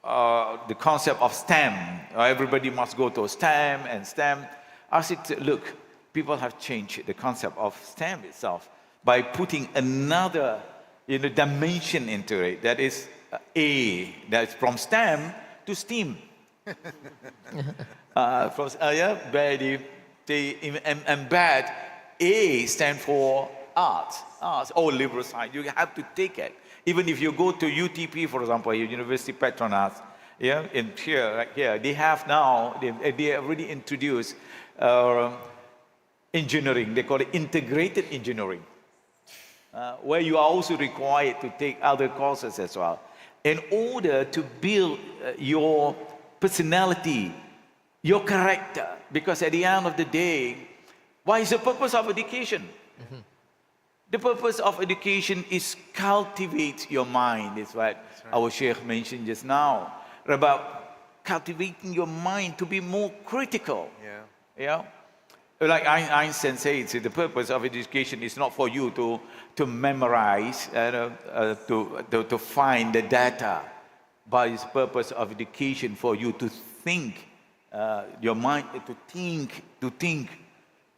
Speaker 6: the concept of STEM. Everybody must go to STEM and STEM. I said, look, people have changed the concept of STEM itself by putting another dimension into it. That is that's from STEM to STEAM. Where they embed A stand for arts or liberal science. You have to take it. Even if you go to UTP, for example, University Petronas, in here, right here, they have now, they already introduced engineering. They call it integrated engineering, where you are also required to take other courses as well, in order to build your personality, your character. Because at the end of the day, what is the purpose of education? The purpose of education is cultivate your mind. That's what our Sheikh mentioned just now, about cultivating your mind to be more critical. Like Einstein says, the purpose of education is not for you to memorize, to find the data, but it's the purpose of education for you to think, your mind to think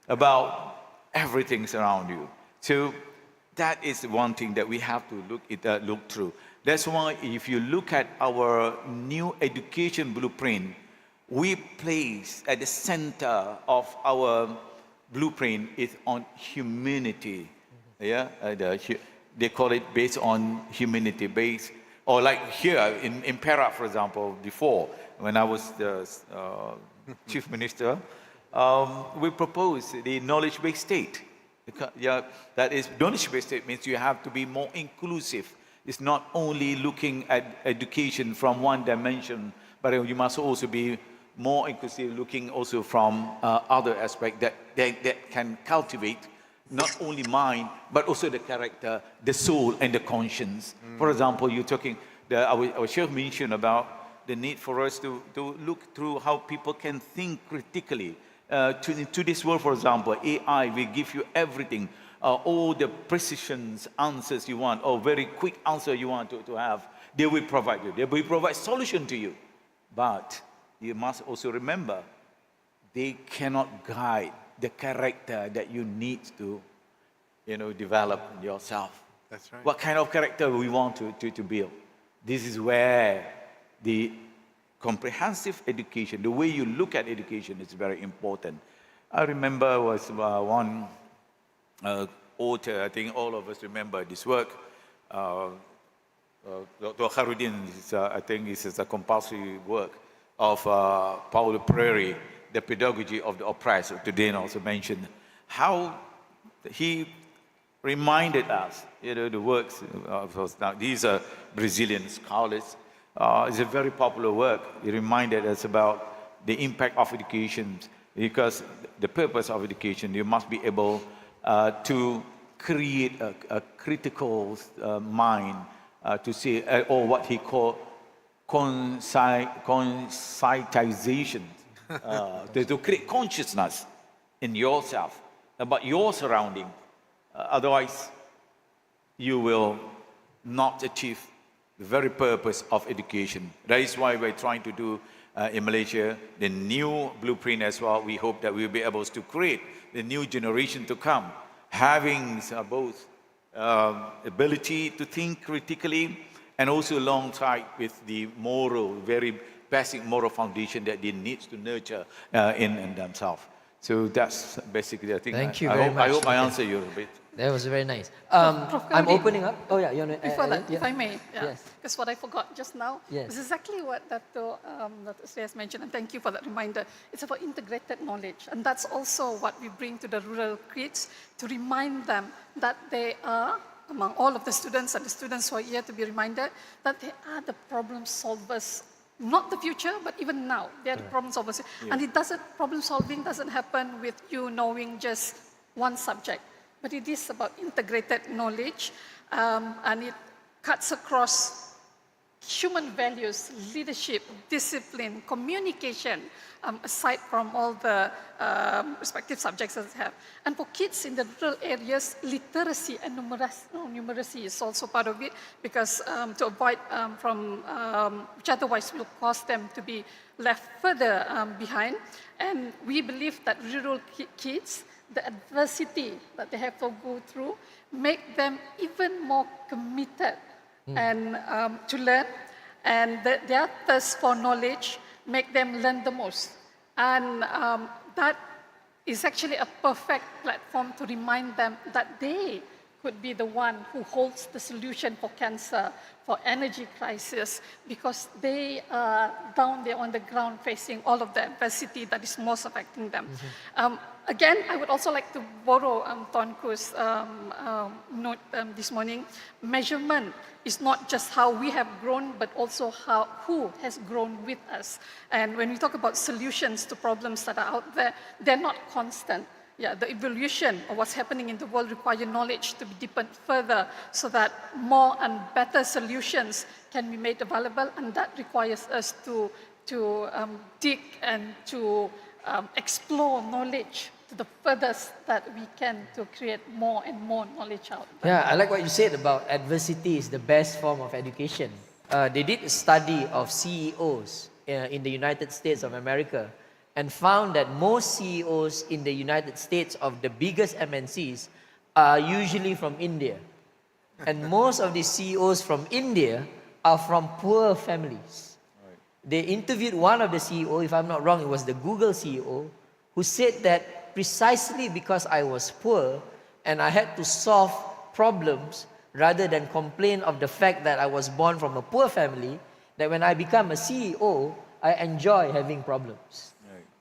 Speaker 6: about everything around you. So that is one thing that we have to look through. That's why if you look at our new education blueprint, we place at the center of our blueprint is on humanity. They call it based on humanity based, or like here in Perak, for example, before when I was the chief minister, we proposed the knowledge-based state. That is, knowledge-based state means you have to be more inclusive. It's not only looking at education from one dimension, but you must also be more inclusive, looking also from other aspects that can cultivate not only mind, but also the character, the soul, and the conscience. For example, you're talking, our Sheikh mentioned about the need for us to look through how people can think critically. To this world, for example, AI will give you everything, all the precision answers you want, or very quick answer you want to have. They will provide you. They will provide solution to you. But you must also remember, they cannot guide the character that you need to, develop yourself.
Speaker 5: That's right.
Speaker 6: What kind of character we want to build? This is where the comprehensive education, the way you look at education, is very important. I remember was one author, I think all of us remember this work, Dr. KHAIRUDIN, I think this is a compulsory work of Paulo Freire, The Pedagogy of the Oppressed. Today also mentioned how he reminded us, the works of now, these are Brazilian scholars. It's a very popular work. It reminded us about the impact of education, because the purpose of education, you must be able to create a critical mind, to see, or what he called conscientization, to create consciousness in yourself about your surrounding, Otherwise, you will not achieve the very purpose of education. That is why we're trying to do in Malaysia the new blueprint as well. We hope that we'll be able to create the new generation to come, having both ability to think critically and also alongside with the moral, very basic moral foundation that they need to nurture in themselves. So that's basically, I think.
Speaker 2: Thank you very much.
Speaker 6: I hope I answered you a bit.
Speaker 2: That was very nice.
Speaker 3: Prof.
Speaker 2: I'm
Speaker 3: Kadir,
Speaker 2: opening up. Oh yeah, you want to,
Speaker 3: Before that, if I may,
Speaker 2: Yes.
Speaker 3: because what I forgot just now
Speaker 2: Yes.
Speaker 3: is exactly what Dr. Syarif mentioned, and thank you for that reminder. It's about integrated knowledge, and that's also what we bring to the rural kids to remind them that they are, among all of the students and the students who are here to be reminded, that they are the problem solvers. Not the future, but even now, they are the problem solvers. Yeah. And problem solving doesn't happen with you knowing just one subject. But it is about integrated knowledge, and it cuts across human values, leadership, discipline, communication, aside from all the respective subjects that they have. And for kids in the rural areas, literacy and numeracy is also part of it, because to avoid which otherwise will cause them to be left further behind. And we believe that rural kids, the adversity that they have to go through, make them even more committed and to learn, and their thirst for knowledge make them learn the most. And that is actually a perfect platform to remind them that they could be the one who holds the solution for cancer, for energy crisis, because they are down there on the ground facing all of the adversity that is most affecting them. Again, I would also like to borrow Tonku's note this morning. Measurement is not just how we have grown, but also who has grown with us. And when we talk about solutions to problems that are out there, they're not constant. Yeah, the evolution of what's happening in the world requires knowledge to be deepened further so that more and better solutions can be made available, and that requires us to dig and to explore knowledge to the furthest that we can to create more and more knowledge out there.
Speaker 2: Yeah, I like what you said about adversity is the best form of education. They did a study of CEOs in the United States of America, and found that most CEOs in the United States of the biggest MNCs are usually from India. And most of the CEOs from India are from poor families. They interviewed one of the CEO, if I'm not wrong, it was the Google CEO, who said that precisely because I was poor and I had to solve problems rather than complain of the fact that I was born from a poor family, that when I become a CEO, I enjoy having problems.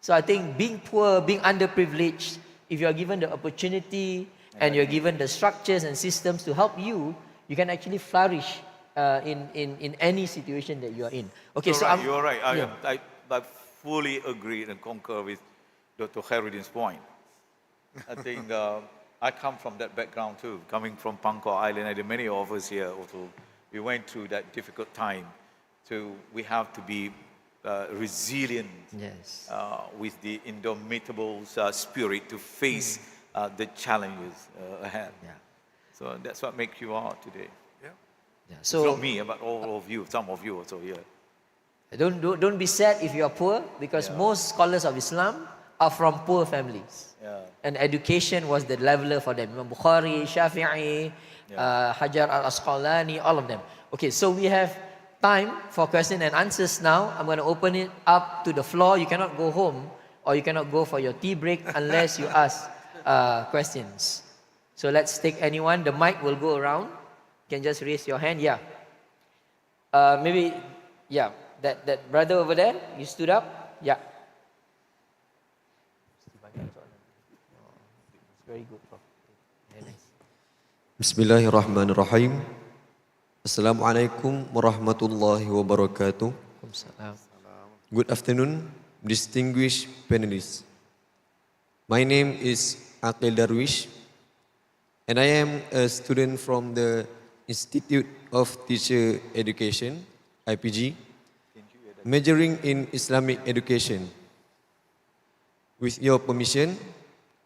Speaker 2: So I think being poor, being underprivileged, if you are given the opportunity and you're given the structures and systems to help you, you can actually flourish in any situation that you are in. Okay,
Speaker 6: You're right. I fully agree and concur with Dr. KHAIRUDIN's point. I think I come from that background too, coming from Pangkor Island, and many of us here also, we went through that difficult time. So we have to be resilient,
Speaker 2: yes,
Speaker 6: with the indomitable spirit to face the challenges ahead.
Speaker 2: Yeah.
Speaker 6: So that's what makes you are today.
Speaker 2: Yeah.
Speaker 6: It's
Speaker 2: So
Speaker 6: not me, but all of you, some of you also here.
Speaker 2: don't be sad if you are poor, because most scholars of Islam are from poor families. And education was the leveler for them. Imam Bukhari, Shafi'i, Hajar al-Asqalani, all of them. Okay, so we have time for question and answers now. I'm going to open it up to the floor. You cannot go home or you cannot go for your tea break unless you ask questions. So let's take anyone. The mic will go around. You can just raise your hand. Yeah. Maybe, yeah. That brother over there, you stood up. Yeah. Very good, Prof. Very nice.
Speaker 7: Bismillahirrahmanirrahim. Assalamualaikum warahmatullahi wabarakatuh. Good afternoon, distinguished panelists. My name is Aqil Darwish, and I am a student from the Institute of Teacher Education, IPG, majoring in Islamic education. With your permission,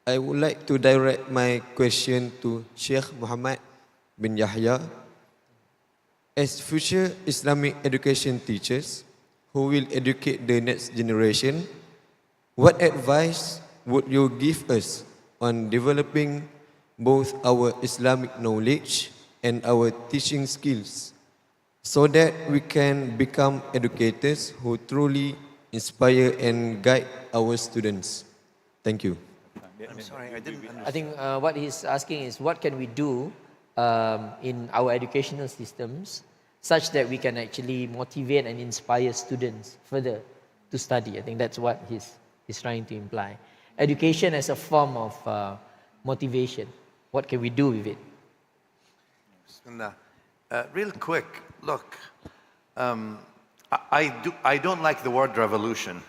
Speaker 7: I would like to direct my question to Sheikh Muhammad bin Yahya. As future Islamic education teachers who will educate the next generation, what advice would you give us on developing both our Islamic knowledge and our teaching skills so that we can become educators who truly inspire and guide our students? Thank you.
Speaker 5: I'm sorry, I didn't understand.
Speaker 2: I think what he's asking is what can we do in our educational systems such that we can actually motivate and inspire students further to study. I think that's what he's trying to imply. Education as a form of motivation. What can we do with it?
Speaker 5: Real quick, look, I don't like the word revolution.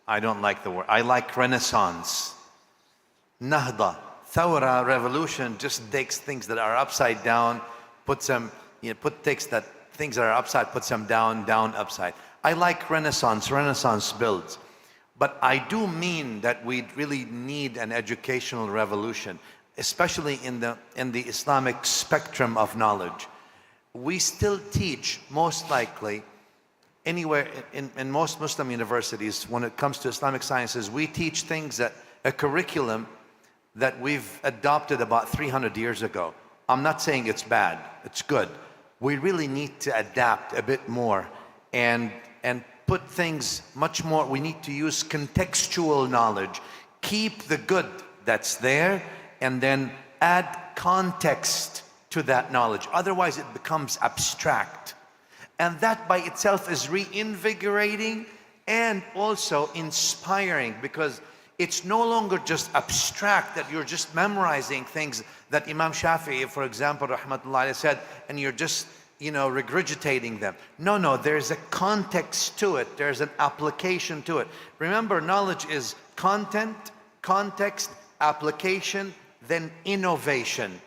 Speaker 5: I don't like the word. I like renaissance. Nahda, thawra, revolution just takes things that are upside down, puts them, takes that things that are upside, puts them down, upside. I like renaissance builds. But I do mean that we really need an educational revolution, especially in the Islamic spectrum of knowledge. We still teach, most likely, anywhere in most Muslim universities, when it comes to Islamic sciences, we teach things that a curriculum that we've adopted about 300 years ago. I'm not saying it's bad, it's good. We really need to adapt a bit more and put things much more. We need to use contextual knowledge. Keep the good that's there and then add context to that knowledge. Otherwise it becomes abstract. And that by itself is reinvigorating and also inspiring, because it's no longer just abstract that you're just memorizing things that Imam Shafi'i, for example, rahmatullahi, said, and you're just, regurgitating them. No, there's a context to it. There's an application to it. Remember, knowledge is content, context, application, then innovation.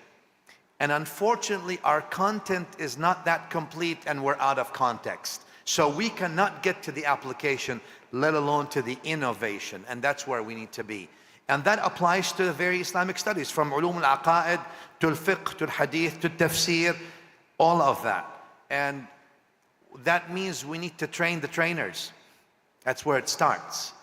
Speaker 5: And unfortunately, our content is not that complete and we're out of context. So we cannot get to the application, let alone to the innovation. And that's where we need to be. And that applies to the very Islamic studies, from ulum al-aqaid, to al-fiqh, to al-hadith, to tafsir, all of that. And that means we need to train the trainers. That's where it starts.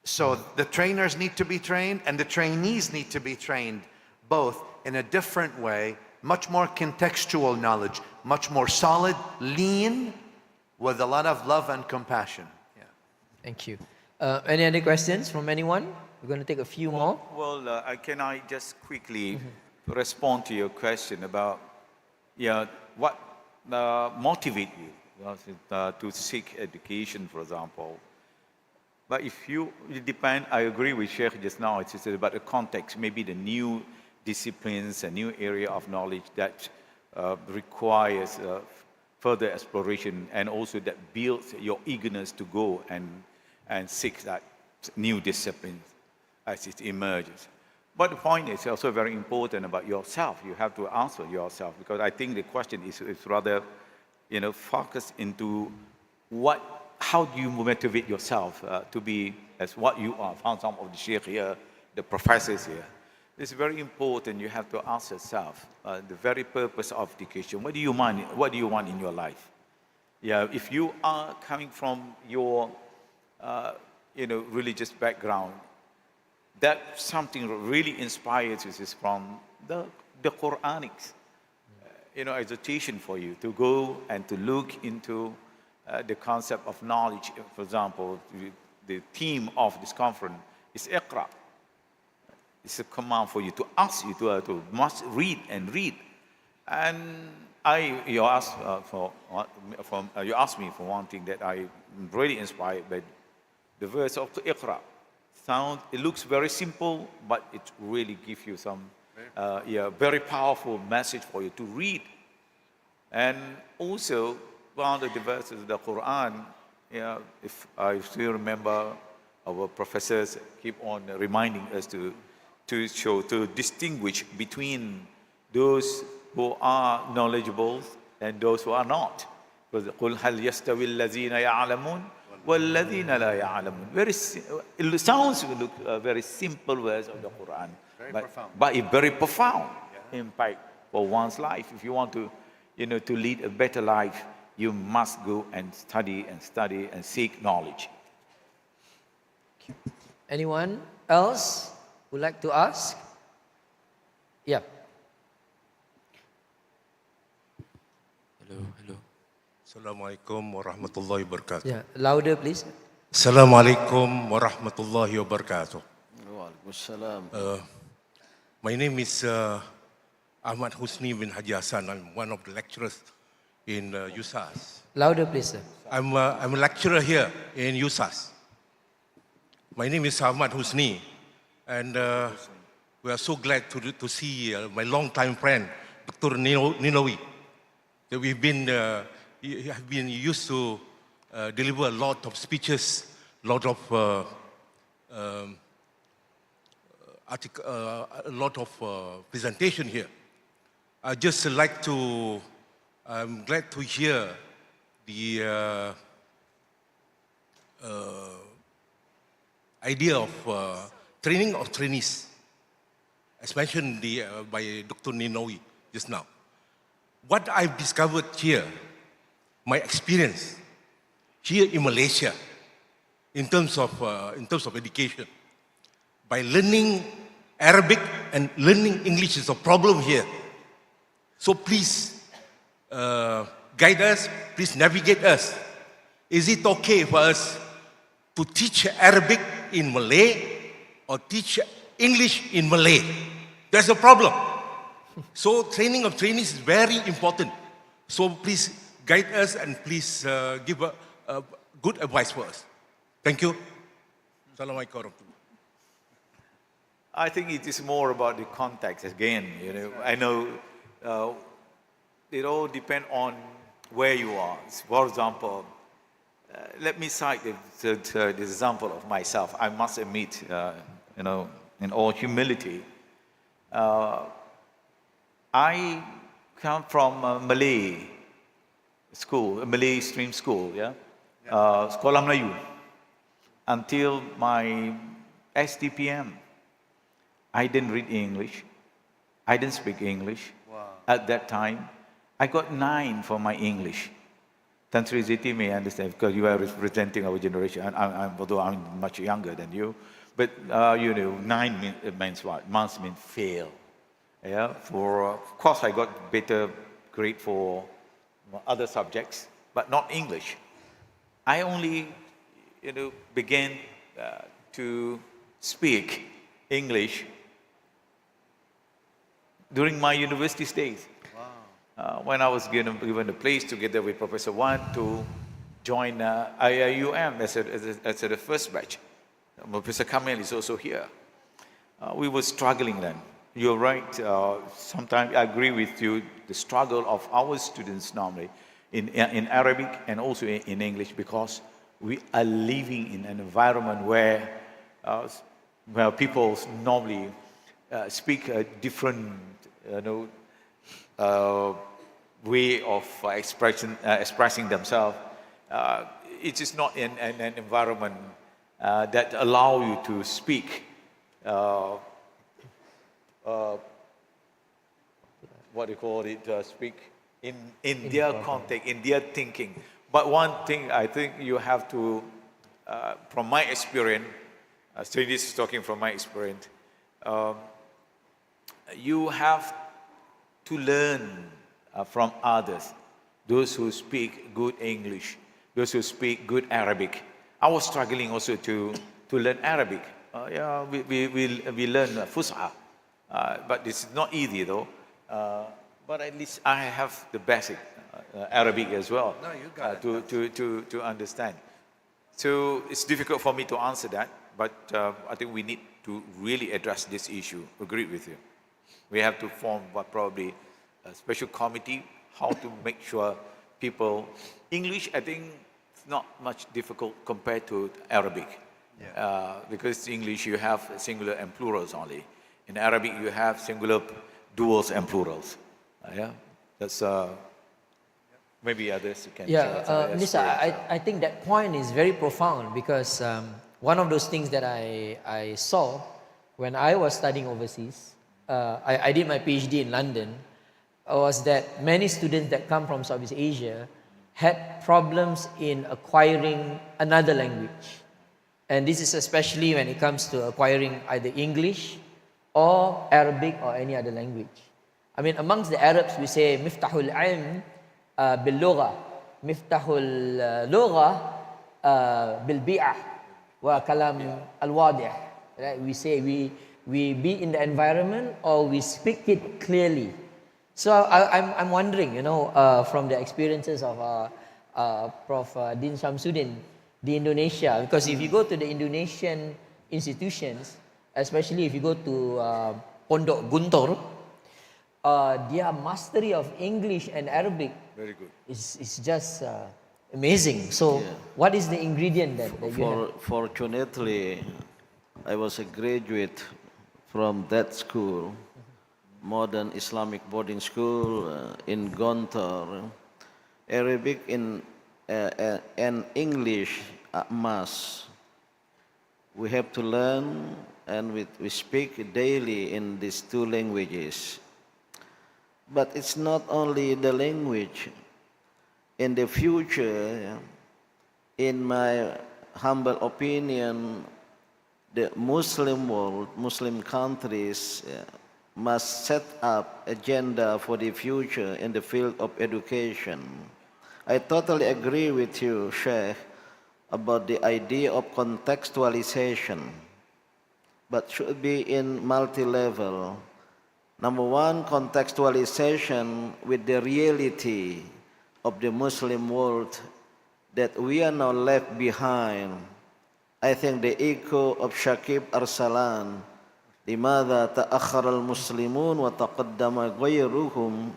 Speaker 5: So the trainers need to be trained and the trainees need to be trained, both in a different way, much more contextual knowledge, much more solid, lean, with a lot of love and compassion. Yeah.
Speaker 2: Thank you. Any other questions from anyone? We're going to take a few more.
Speaker 6: Well, can I just quickly respond to your question about what motivate you to seek education, for example. But it depends, I agree with Sheikh just now, it's about the context, maybe the new disciplines, a new area of knowledge that requires further exploration, and also that builds your eagerness to go and seek that new discipline as it emerges. But the point is also very important about yourself. You have to answer yourself, because I think the question is rather, focused into how do you motivate yourself to be as what you are. Found some of the sheikh here, the professors here. It's very important. You have to ask yourself the very purpose of education. What do you want in your life? If you are coming from your religious background, that something really inspires you is from the Quranics. Exhortation for you to go and to look into the concept of knowledge. For example, the theme of this conference is Iqra. It's a command for you to ask you to must read and read. And you asked me for one thing that I'm really inspired by the verse of the Iqra. It looks very simple, but it really gives you some very powerful message for you to read. And also, one of the verses of the Quran, if I still remember, our professors keep on reminding us to distinguish between those who are knowledgeable and those who are not. Because قُلْ هَلْ يَسْتَوِي الَّذِينَ يَعْلَمُونَ وَالَّذِينَ لَا يَعْلَمُونَ. It sounds very simple words of the Quran, but it's very profound impact for one's life. If you want to, to lead a better life, you must go and study and seek knowledge.
Speaker 2: Anyone else would like to ask? Yeah.
Speaker 8: Hello. Assalamualaikum warahmatullahi wabarakatuh.
Speaker 2: Yeah. Louder, please.
Speaker 8: Assalamualaikum warahmatullahi wabarakatuh.
Speaker 4: Waalaikumsalam.
Speaker 8: My name is Ahmad Husni bin Haji Hassan. I'm one of the lecturers in USAS.
Speaker 2: Louder, please, sir.
Speaker 8: I'm a lecturer here in USAS. My name is Ahmad Husni, and we are so glad to see my longtime friend, Dr. NINOWY. That we have been used to deliver a lot of speeches, a lot of a lot of presentation here. I just like to. I'm glad to hear the idea of training of trainees, as mentioned by Dr. NINOWY just now. What I've discovered here, my experience here in Malaysia, in terms of education, by learning Arabic and learning English is a problem here. So please guide us, please navigate us. Is it okay for us to teach Arabic in Malay or teach English in Malay? There's a problem. So training of trainees is very important. So please guide us and please give a good advice for us. Thank you. Assalamualaikum.
Speaker 6: I think it is more about the context again. I know it all depends on where you are. For example, let me cite the example of myself. I must admit, in all humility, I come from a Malay school, a Malay stream school, Sekolah Melayu. Until my STPM, I didn't read English. I didn't speak English. At that time, I got 9 for my English. Tan Sri Ziti may understand because you are representing our generation. Although I'm much younger than you, but 9 means what? Months means fail. Of course, I got better grade for other subjects, but not English. I only, began to speak English during my university days. When I was given a place together with Professor Wan to join IIUM as the first batch. Professor Kamel is also here. We were struggling then. You're right. Sometimes I agree with you. The struggle of our students normally in Arabic and also in English, because we are living in an environment where people normally speak a different, way of expressing themselves. It is not in an environment that allow you to speak. What do you call it? Speak in their context, in their thinking. But one thing I think you have to, from my experience, so this is talking from my experience, you have to learn from others, those who speak good English, those who speak good Arabic. I was struggling also to learn Arabic. We learn Fusha, but it's not easy though. But at least I have the basic Arabic as well.
Speaker 5: No, you got
Speaker 6: to understand. So it's difficult for me to answer that, but I think we need to really address this issue. Agree with you. We have to form probably a special committee, how to make sure people, English I think it's not much difficult compared to Arabic. Because English you have singular and plurals only. In Arabic you have singular, duals and plurals. That's Maybe others can
Speaker 2: Yeah,
Speaker 6: share their
Speaker 2: Minister,
Speaker 6: experience.
Speaker 2: I think that point is very profound because one of those things that I saw when I was studying overseas, I did my PhD in London, was that many students that come from Southeast Asia had problems in acquiring another language. And this is especially when it comes to acquiring either English or Arabic or any other language. I mean, amongst the Arabs, we say miftahul ilm bil lugha, miftahul lugha bil bi'ah wa kalam al wadih. Right? We say we be in the environment or we speak it clearly. So I'm wondering, you know, from the experiences of Prof. Din Syamsuddin, the Indonesia, because if you go to the Indonesian institutions, especially if you go to Pondok Guntur, their mastery of English and Arabic
Speaker 6: Very good.
Speaker 2: is just amazing. So what is the ingredient that you have?
Speaker 4: Fortunately, I was a graduate from that school, modern Islamic boarding school in Gontor. Arabic and English are must. We have to learn, and we speak daily in these two languages. But it's not only the language. In the future, in my humble opinion, the Muslim world, Muslim countries must set up agenda for the future in the field of education. I totally agree with you, Sheikh, about the idea of contextualization, but should be in multi-level. Number one, contextualization with the reality of the Muslim world that we are now left behind. I think the echo of Shakib Arsalan, لماذا تأخر المسلمون وتقدم غيرهم,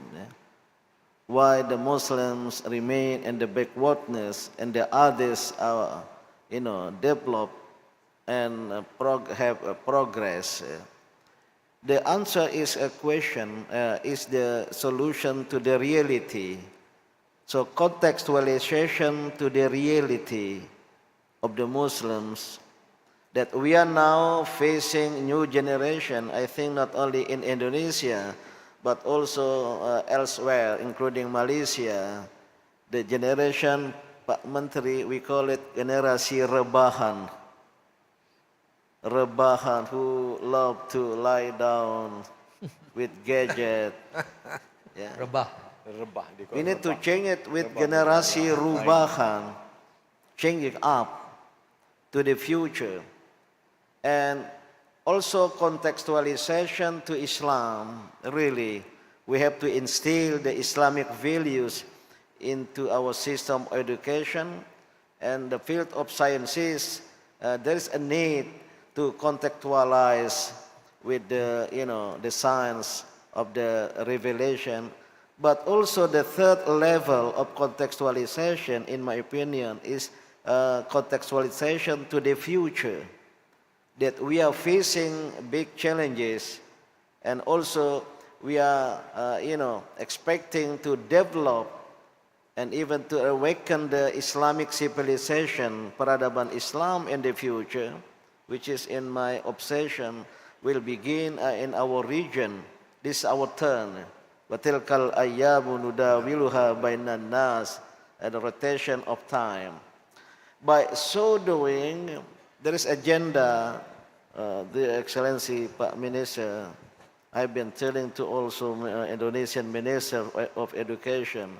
Speaker 4: why the Muslims remain in the backwardness and the others are, develop and have progress. The answer is a question, is the solution to the reality. So contextualization to the reality of the Muslims, that we are now facing new generation, I think not only in Indonesia, but also elsewhere, including Malaysia, the generation, Pak Menteri, we call it generasi rebahan. Rebahan, who love to lie down with gadget. Yeah.
Speaker 2: Rebah.
Speaker 4: We need to change it with generasi rubahan, change it up to the future. And also contextualization to Islam, really. We have to instill the Islamic values into our system of education. And the field of sciences, there is a need to contextualize with the, the science of the revelation. But also the third level of contextualization, in my opinion, is contextualization to the future. That we are facing big challenges, and also we are, expecting to develop and even to awaken the Islamic civilization, peradaban Islam in the future, which is in my obsession, will begin in our region. This is our turn. وَتِلْكَ الْأَيَّامُ نُدَاوِلُهَا بَيْنَ النَّاسِ, at the rotation of time. By so doing, there is agenda, the Excellency Pak Minister, I've been telling to also Indonesian Minister of Education,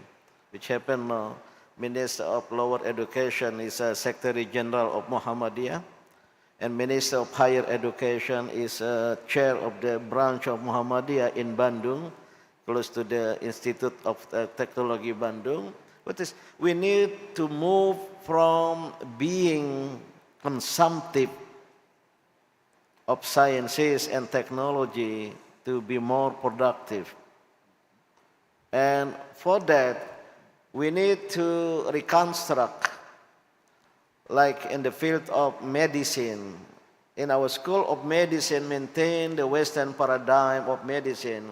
Speaker 4: which happened now, Minister of Lower Education is Secretary General of Muhammadiyah, and Minister of Higher Education is Chair of the branch of Muhammadiyah in Bandung, close to the Institute of Technology Bandung. But we need to move from being consumptive of sciences and technology to be more productive. And for that, we need to reconstruct, like in the field of medicine. In our School of Medicine, maintain the Western paradigm of medicine,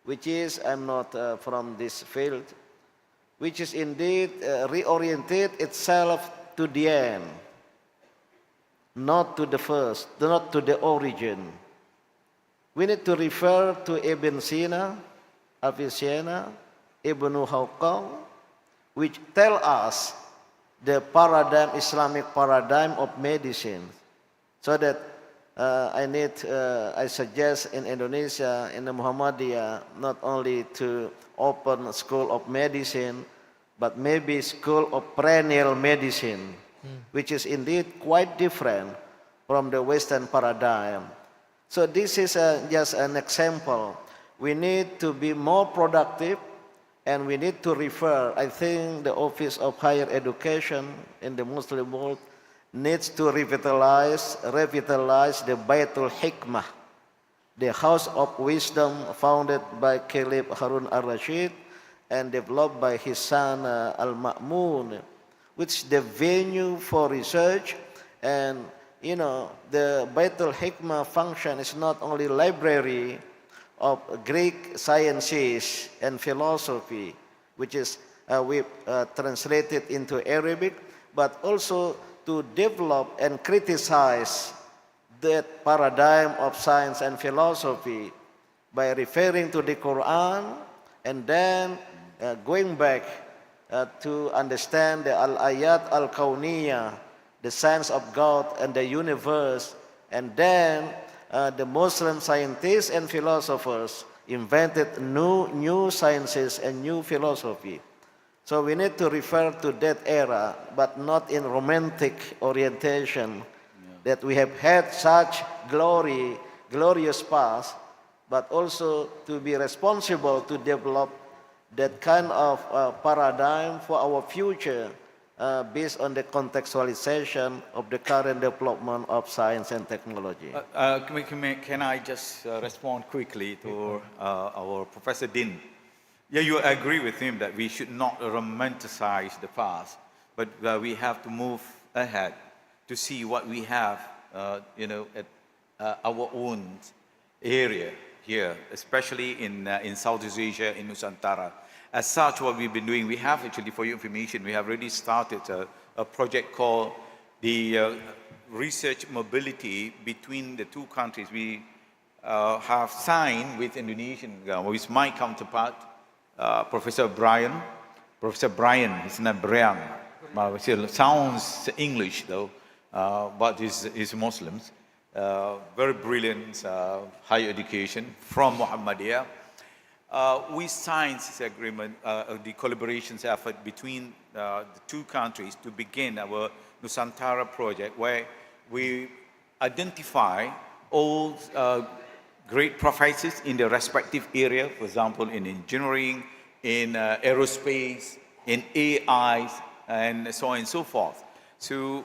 Speaker 4: which is, I'm not from this field, which is indeed reoriented itself to the end, not to the first, not to the origin. We need to refer to Ibn Sina, Avicenna, Ibn Hawqam, which tell us the paradigm, Islamic paradigm of medicine. So that I suggest in Indonesia, in the Muhammadiyah, not only to open a school of medicine, but maybe school of perennial medicine, which is indeed quite different from the Western paradigm. So this is just an example. We need to be more productive, and we need to refer. I think the Office of Higher Education in the Muslim world needs to revitalize the Baitul Hikmah, the House of Wisdom founded by Caliph Harun al-Rashid and developed by his son Al-Ma'mun, which is the venue for research. And you know, the Baitul Hikmah function is not only library of Greek sciences and philosophy, which is we translated into Arabic, but also to develop and criticize that paradigm of science and philosophy by referring to the Quran and then going back to understand the al-ayat al-kawniyah, the science of God and the universe, and then the Muslim scientists and philosophers invented new sciences and new philosophy. So we need to refer to that era, but not in romantic orientation, that we have had such glorious past, but also to be responsible to develop that kind of paradigm for our future based on the contextualization of the current development of science and technology.
Speaker 6: Can I just respond quickly to our Professor Din? Yeah, you agree with him that we should not romanticize the past, but we have to move ahead to see what we have, at our own area here, especially in Southeast Asia, in Nusantara. As such, what we've been doing, we have actually, for your information, we have already started a project called the Research Mobility between the two countries. We have signed with Indonesian, with my counterpart, Professor Brian. Professor Brian, it's not Brian. It sounds English though, but he's Muslims. Very brilliant higher education from Muhammadiyah. We signed this agreement, the collaborations effort between the two countries to begin our Nusantara project, where we identify all great professors in their respective area, for example, in engineering, in aerospace, in AI, and so on and so forth. So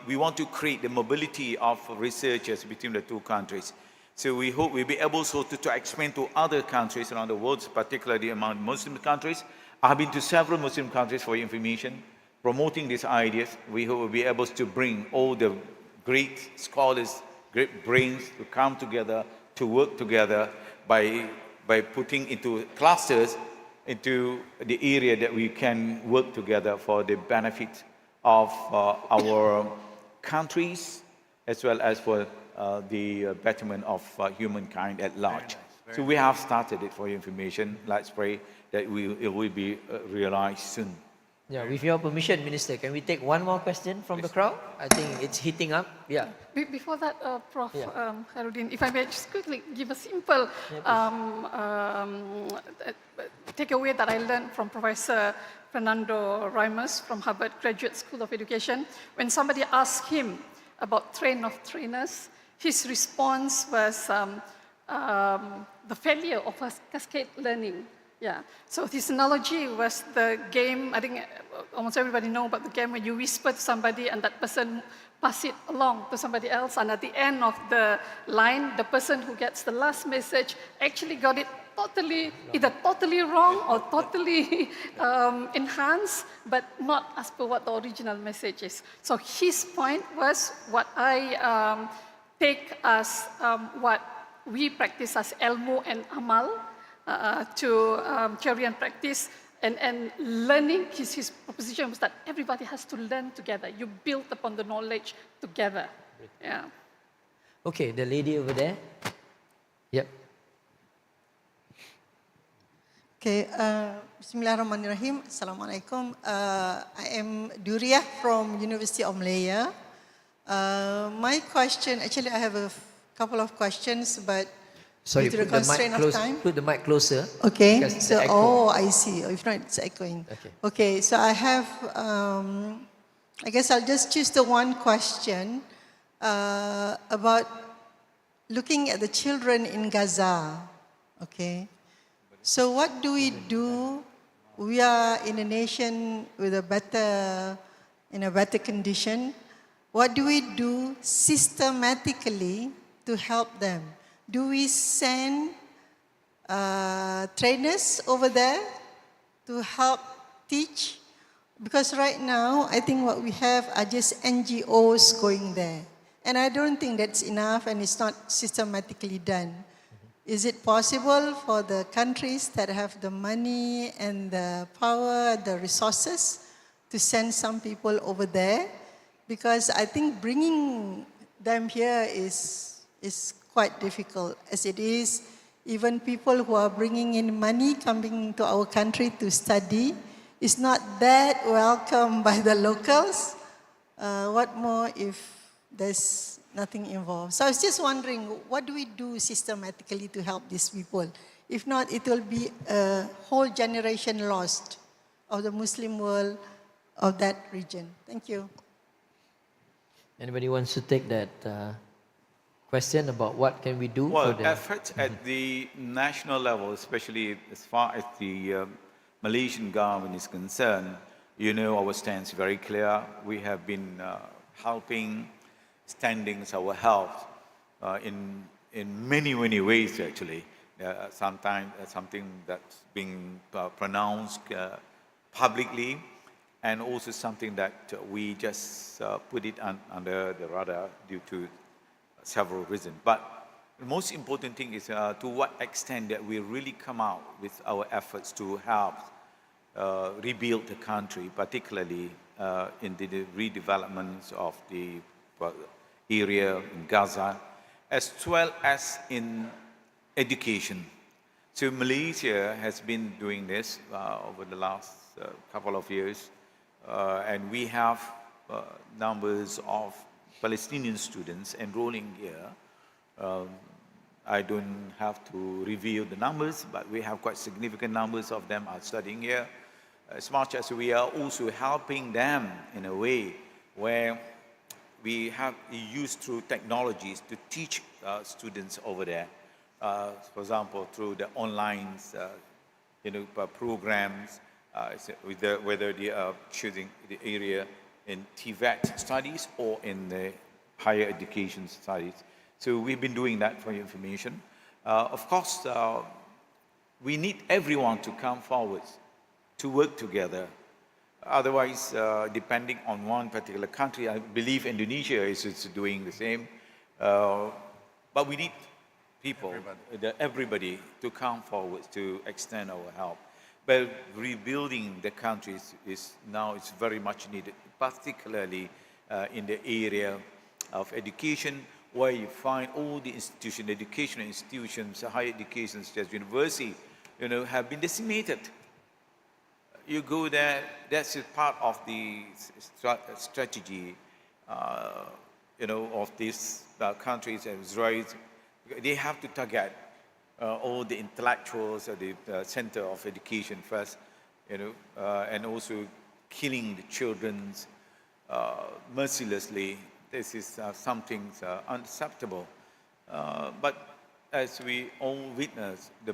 Speaker 6: we want to create the mobility of researchers between the two countries. So we hope we'll be able to expand to other countries around the world, particularly among Muslim countries. I've been to several Muslim countries for your information, promoting these ideas. We hope we'll be able to bring all the great scholars, great brains to come together, to work together by putting into clusters into the area that we can work together for the benefit of our countries, as well as for the betterment of humankind at large. So we have started it for your information. Let's pray that it will be realized soon.
Speaker 2: Yeah, with your permission, Minister, can we take one more question from the crowd? I think it's heating up. Yeah.
Speaker 3: Before that, Prof. KHAIRUDIN, if I may just quickly give a simple takeaway that I learned from Professor Fernando Ramos from Harvard Graduate School of Education. When somebody asked him about train of trainers, his response was the failure of cascade learning. Yeah. So his analogy was the game, I think almost everybody know about the game when you whisper to somebody and that person pass it along to somebody else, and at the end of the line, the person who gets the last message actually got it either totally wrong or totally enhanced, but not as per what the original message is. So his point was what I take as what we practice as ilmu and amal, to theory and practice. And learning, his proposition was that everybody has to learn together. You build upon the knowledge together. Yeah.
Speaker 2: Okay, the lady over there. Yep.
Speaker 9: Okay, Bismillahirrahmanirrahim. Assalamualaikum. I am Duriah from University of Malaya. My question, actually I have a couple of questions, but
Speaker 2: Sorry,
Speaker 9: due to the constraint of time.
Speaker 2: Put the mic closer.
Speaker 9: Okay,
Speaker 2: because
Speaker 9: so,
Speaker 2: the echo.
Speaker 9: I see. If not, it's echoing.
Speaker 2: Okay.
Speaker 9: Okay, so I have, I guess I'll just choose the one question about looking at the children in Gaza. Okay. So what do we do? We are in a nation with in a better condition. What do we do systematically to help them? Do we send trainers over there to help teach? Because right now, I think what we have are just NGOs going there. And I don't think that's enough and it's not systematically done. Is it possible for the countries that have the money and the power, the resources, to send some people over there? Because I think bringing them here is quite difficult. As it is, even people who are bringing in money coming to our country to study is not that welcome by the locals. What more if there's nothing involved? So I was just wondering, what do we do systematically to help these people? If not, it will be a whole generation lost of the Muslim world of that region. Thank you.
Speaker 2: Anybody wants to take that question about what can we do
Speaker 6: Well,
Speaker 2: for the
Speaker 6: efforts at the national level, especially as far as the Malaysian government is concerned, you know our stance very clear. We have been helping, standing our help in many ways actually. Sometimes something that's being pronounced publicly, and also something that we just put it under the radar due to several reasons. But the most important thing is to what extent that we really come out with our efforts to help rebuild the country, particularly in the redevelopments of the area in Gaza, as well as in education. So Malaysia has been doing this over the last couple of years, and we have numbers of Palestinian students enrolling here. I don't have to reveal the numbers, but we have quite significant numbers of them are studying here, as much as we are also helping them in a way where we have used through technologies to teach students over there. For example, through the online programs, whether they are choosing the area in TVET studies or in the higher education studies. So we've been doing that for your information. Of course, we need everyone to come forward to work together. Otherwise, depending on one particular country, I believe Indonesia is doing the same. But we need people, everybody to come forward to extend our help. But rebuilding the countries is very much needed, particularly in the area of education, where you find all the institutions, educational institutions, higher education, such as university, have been decimated. You go there, that's a part of the strategy, of these countries and Israel. They have to target all the intellectuals at the center of education first, and also killing the children mercilessly. This is something unacceptable. But as we all witness, the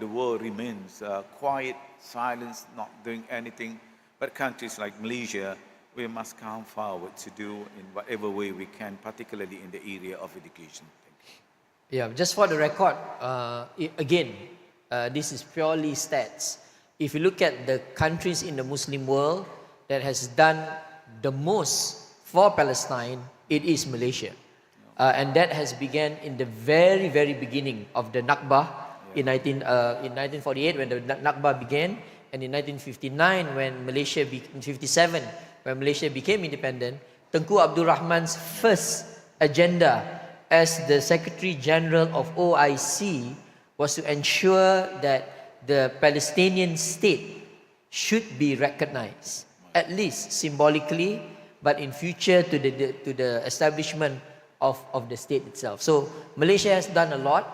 Speaker 6: world remains quiet, silence, not doing anything. But countries like Malaysia, we must come forward to do in whatever way we can, particularly in the area of education.
Speaker 2: Yeah, just for the record, again, this is purely stats. If you look at the countries in the Muslim world that has done the most for Palestine, it is Malaysia. And that has begun in the very beginning of the Nakba in 1948, when the Nakba began. And in 1959, when Malaysia, 57, when Malaysia became independent, Tengku Abdul Rahman's first agenda as the Secretary General of OIC was to ensure that the Palestinian state should be recognized, at least symbolically, but in future to the establishment of the state itself. So Malaysia has done a lot.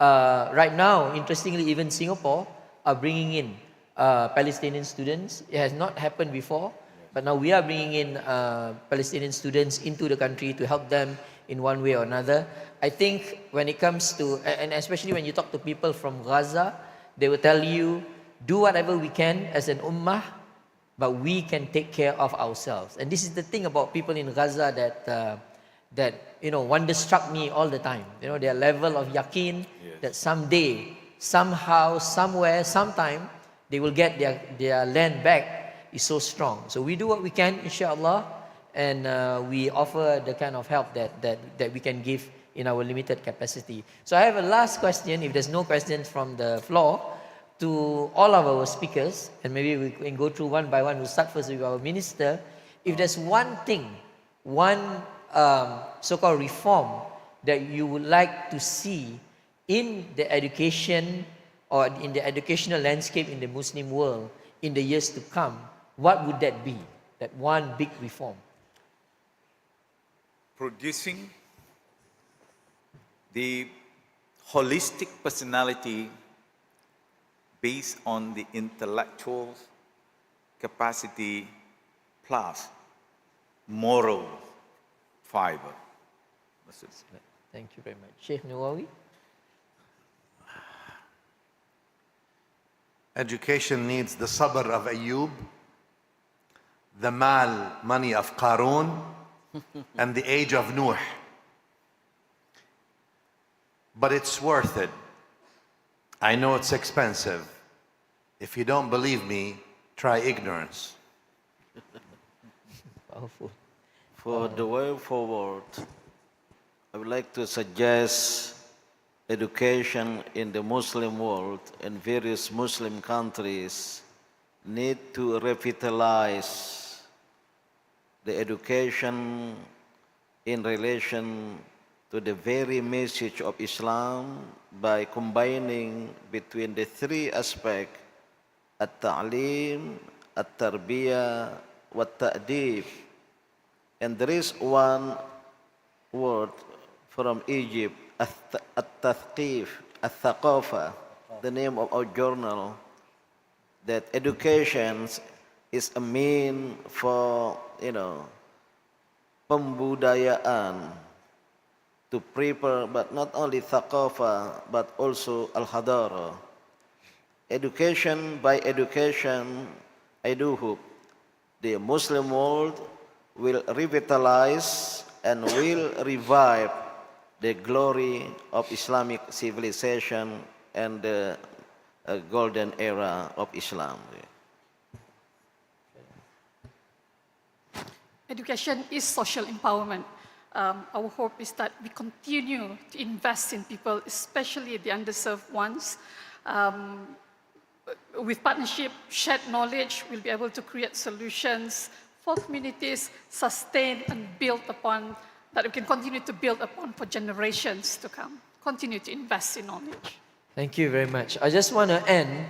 Speaker 2: Right now, interestingly, even Singapore are bringing in Palestinian students. It has not happened before, but now we are bringing in Palestinian students into the country to help them in one way or another. I think when it comes to, and especially when you talk to people from Gaza, they will tell you, do whatever we can as an ummah, but we can take care of ourselves. And this is the thing about people in Gaza that wonder-struck me all the time. Their level of yaqeen that someday, somehow, somewhere, sometime, they will get their land back is so strong. So we do what we can, inshallah, and we offer the kind of help that we can give in our limited capacity. So I have a last question, if there's no questions from the floor, to all of our speakers, and maybe we can go through one by one. We'll start first with our minister. If there's one thing, one so-called reform that you would like to see in the education or in the educational landscape in the Muslim world in the years to come, what would that be? That one big reform?
Speaker 6: Producing the holistic personality based on the intellectual capacity plus moral fiber.
Speaker 2: Thank you very much. Sheikh Nawawi?
Speaker 5: Education needs the sabr of Ayyub, the money of Qarun, and the age of Nuh. But it's worth it. I know it's expensive. If you don't believe me, try ignorance.
Speaker 2: Powerful.
Speaker 4: For the way forward, I would like to suggest education in the Muslim world and various Muslim countries need to revitalize the education in relation to the very message of Islam by combining between the three aspects, at-ta'lim, at-tarbiyah, wat-ta'dib. And there is one word from Egypt, at-tathqif, at-thaqafa, the name of our journal, that education is a mean for, pembudayaan, to prepare, but not only thaqafa, but also al-hadara. Education by education, I do hope the Muslim world will revitalize and will revive the glory of Islamic civilization and the golden era of Islam.
Speaker 3: Education is social empowerment. Our hope is that we continue to invest in people, especially the underserved ones. With partnership, shared knowledge, we'll be able to create solutions for communities, sustain and build upon, that we can continue to build upon for generations to come. Continue to invest in knowledge.
Speaker 2: Thank you very much. I just want to end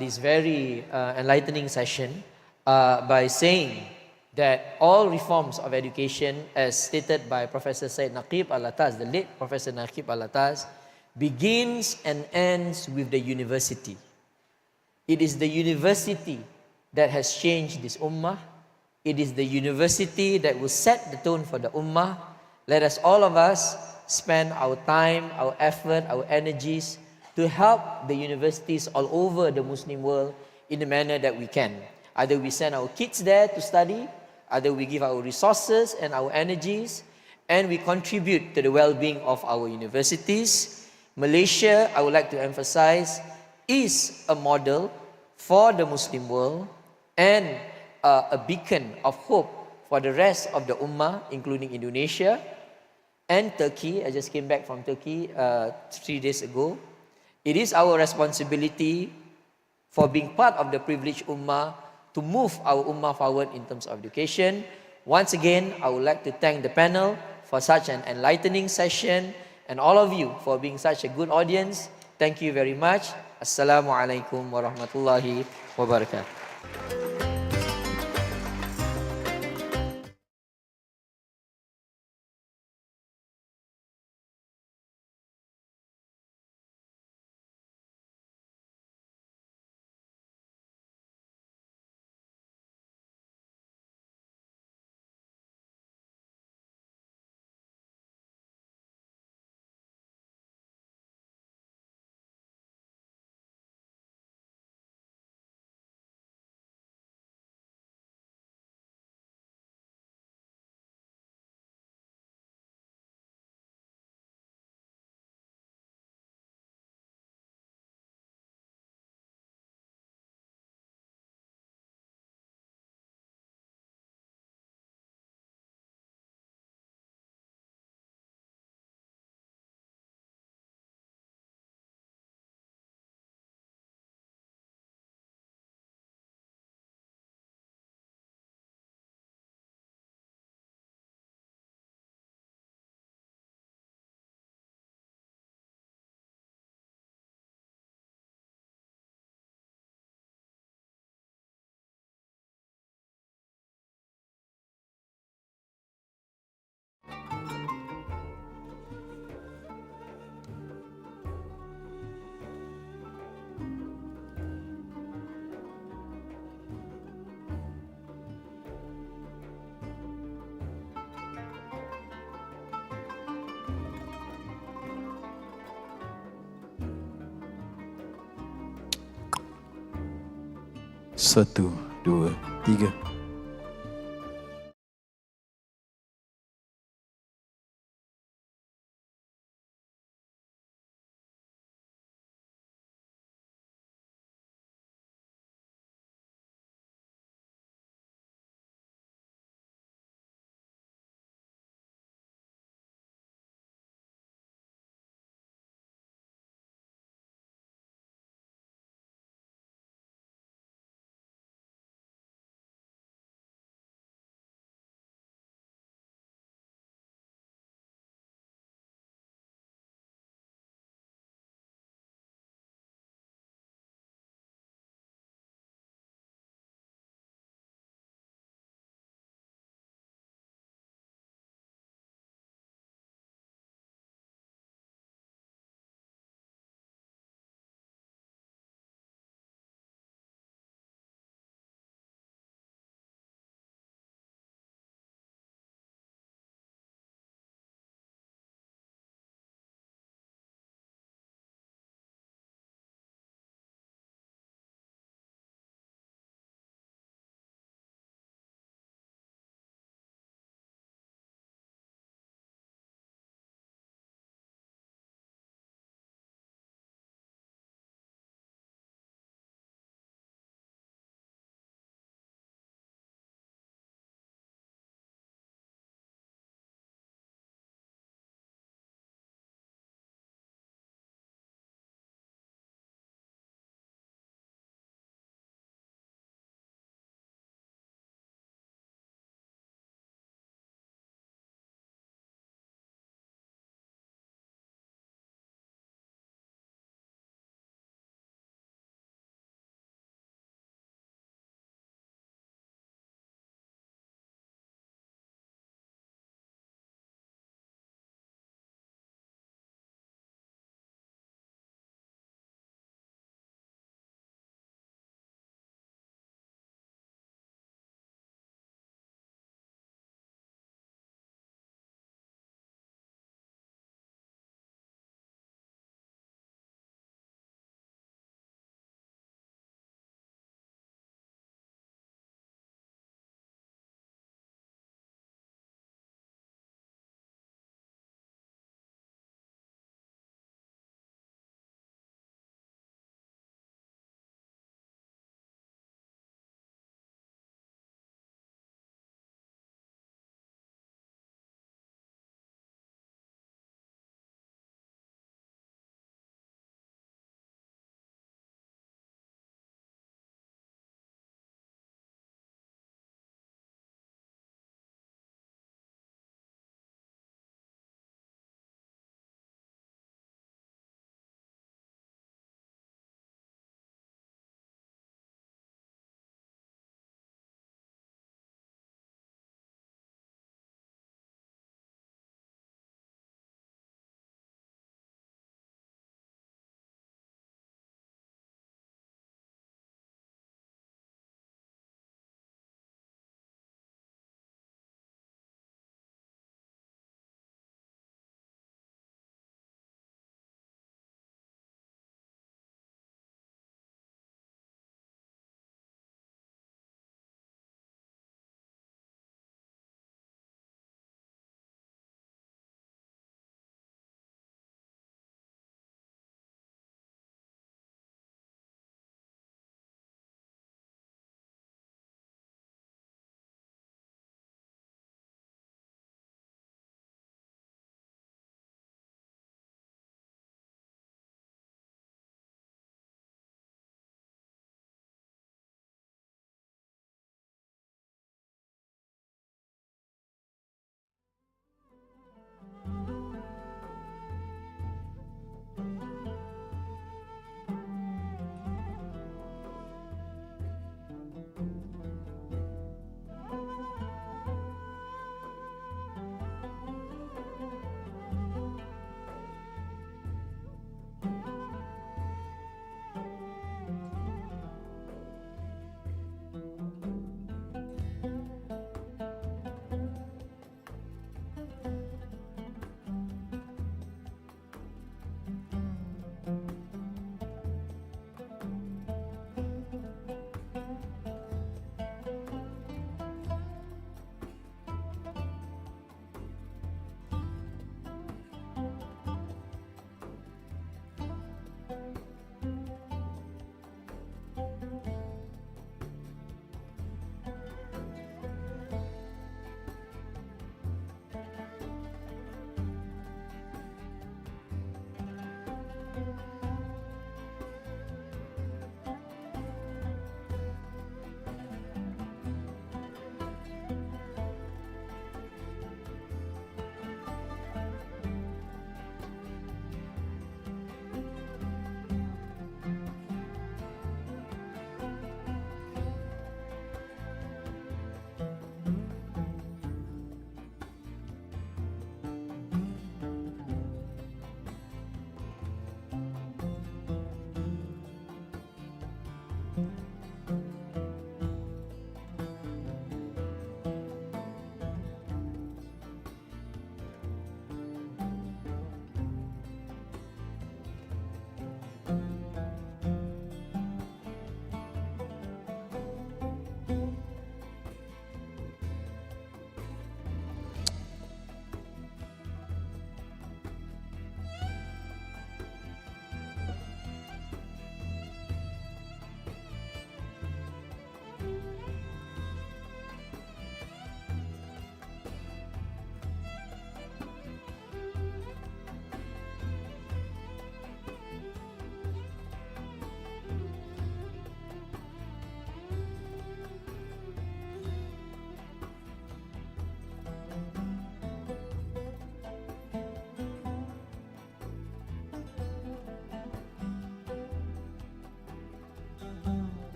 Speaker 2: this very enlightening session by saying that all reforms of education, as stated by Professor Said Naqib Al-Ataz, the late Professor Naqib Al-Ataz, begins and ends with the university. It is the university that has changed this ummah. It is the university that will set the tone for the ummah. Let us, all of us, spend our time, our effort, our energies to help the universities all over the Muslim world in the manner that we can. Either we send our kids there to study, either we give our resources and our energies, and we contribute to the well-being of our universities. Malaysia, I would like to emphasize, is a model for the Muslim world and a beacon of hope for the rest of the ummah, including Indonesia and Turkey. I just came back from Turkey 3 days ago. It is our responsibility for being part of the privileged ummah to move our ummah forward in terms of education. Once again, I would like to thank the panel for such an enlightening session and all of you for being such a good audience. Thank you very much. Assalamualaikum warahmatullahi wabarakatuh.
Speaker 1: Satu, dua, tiga.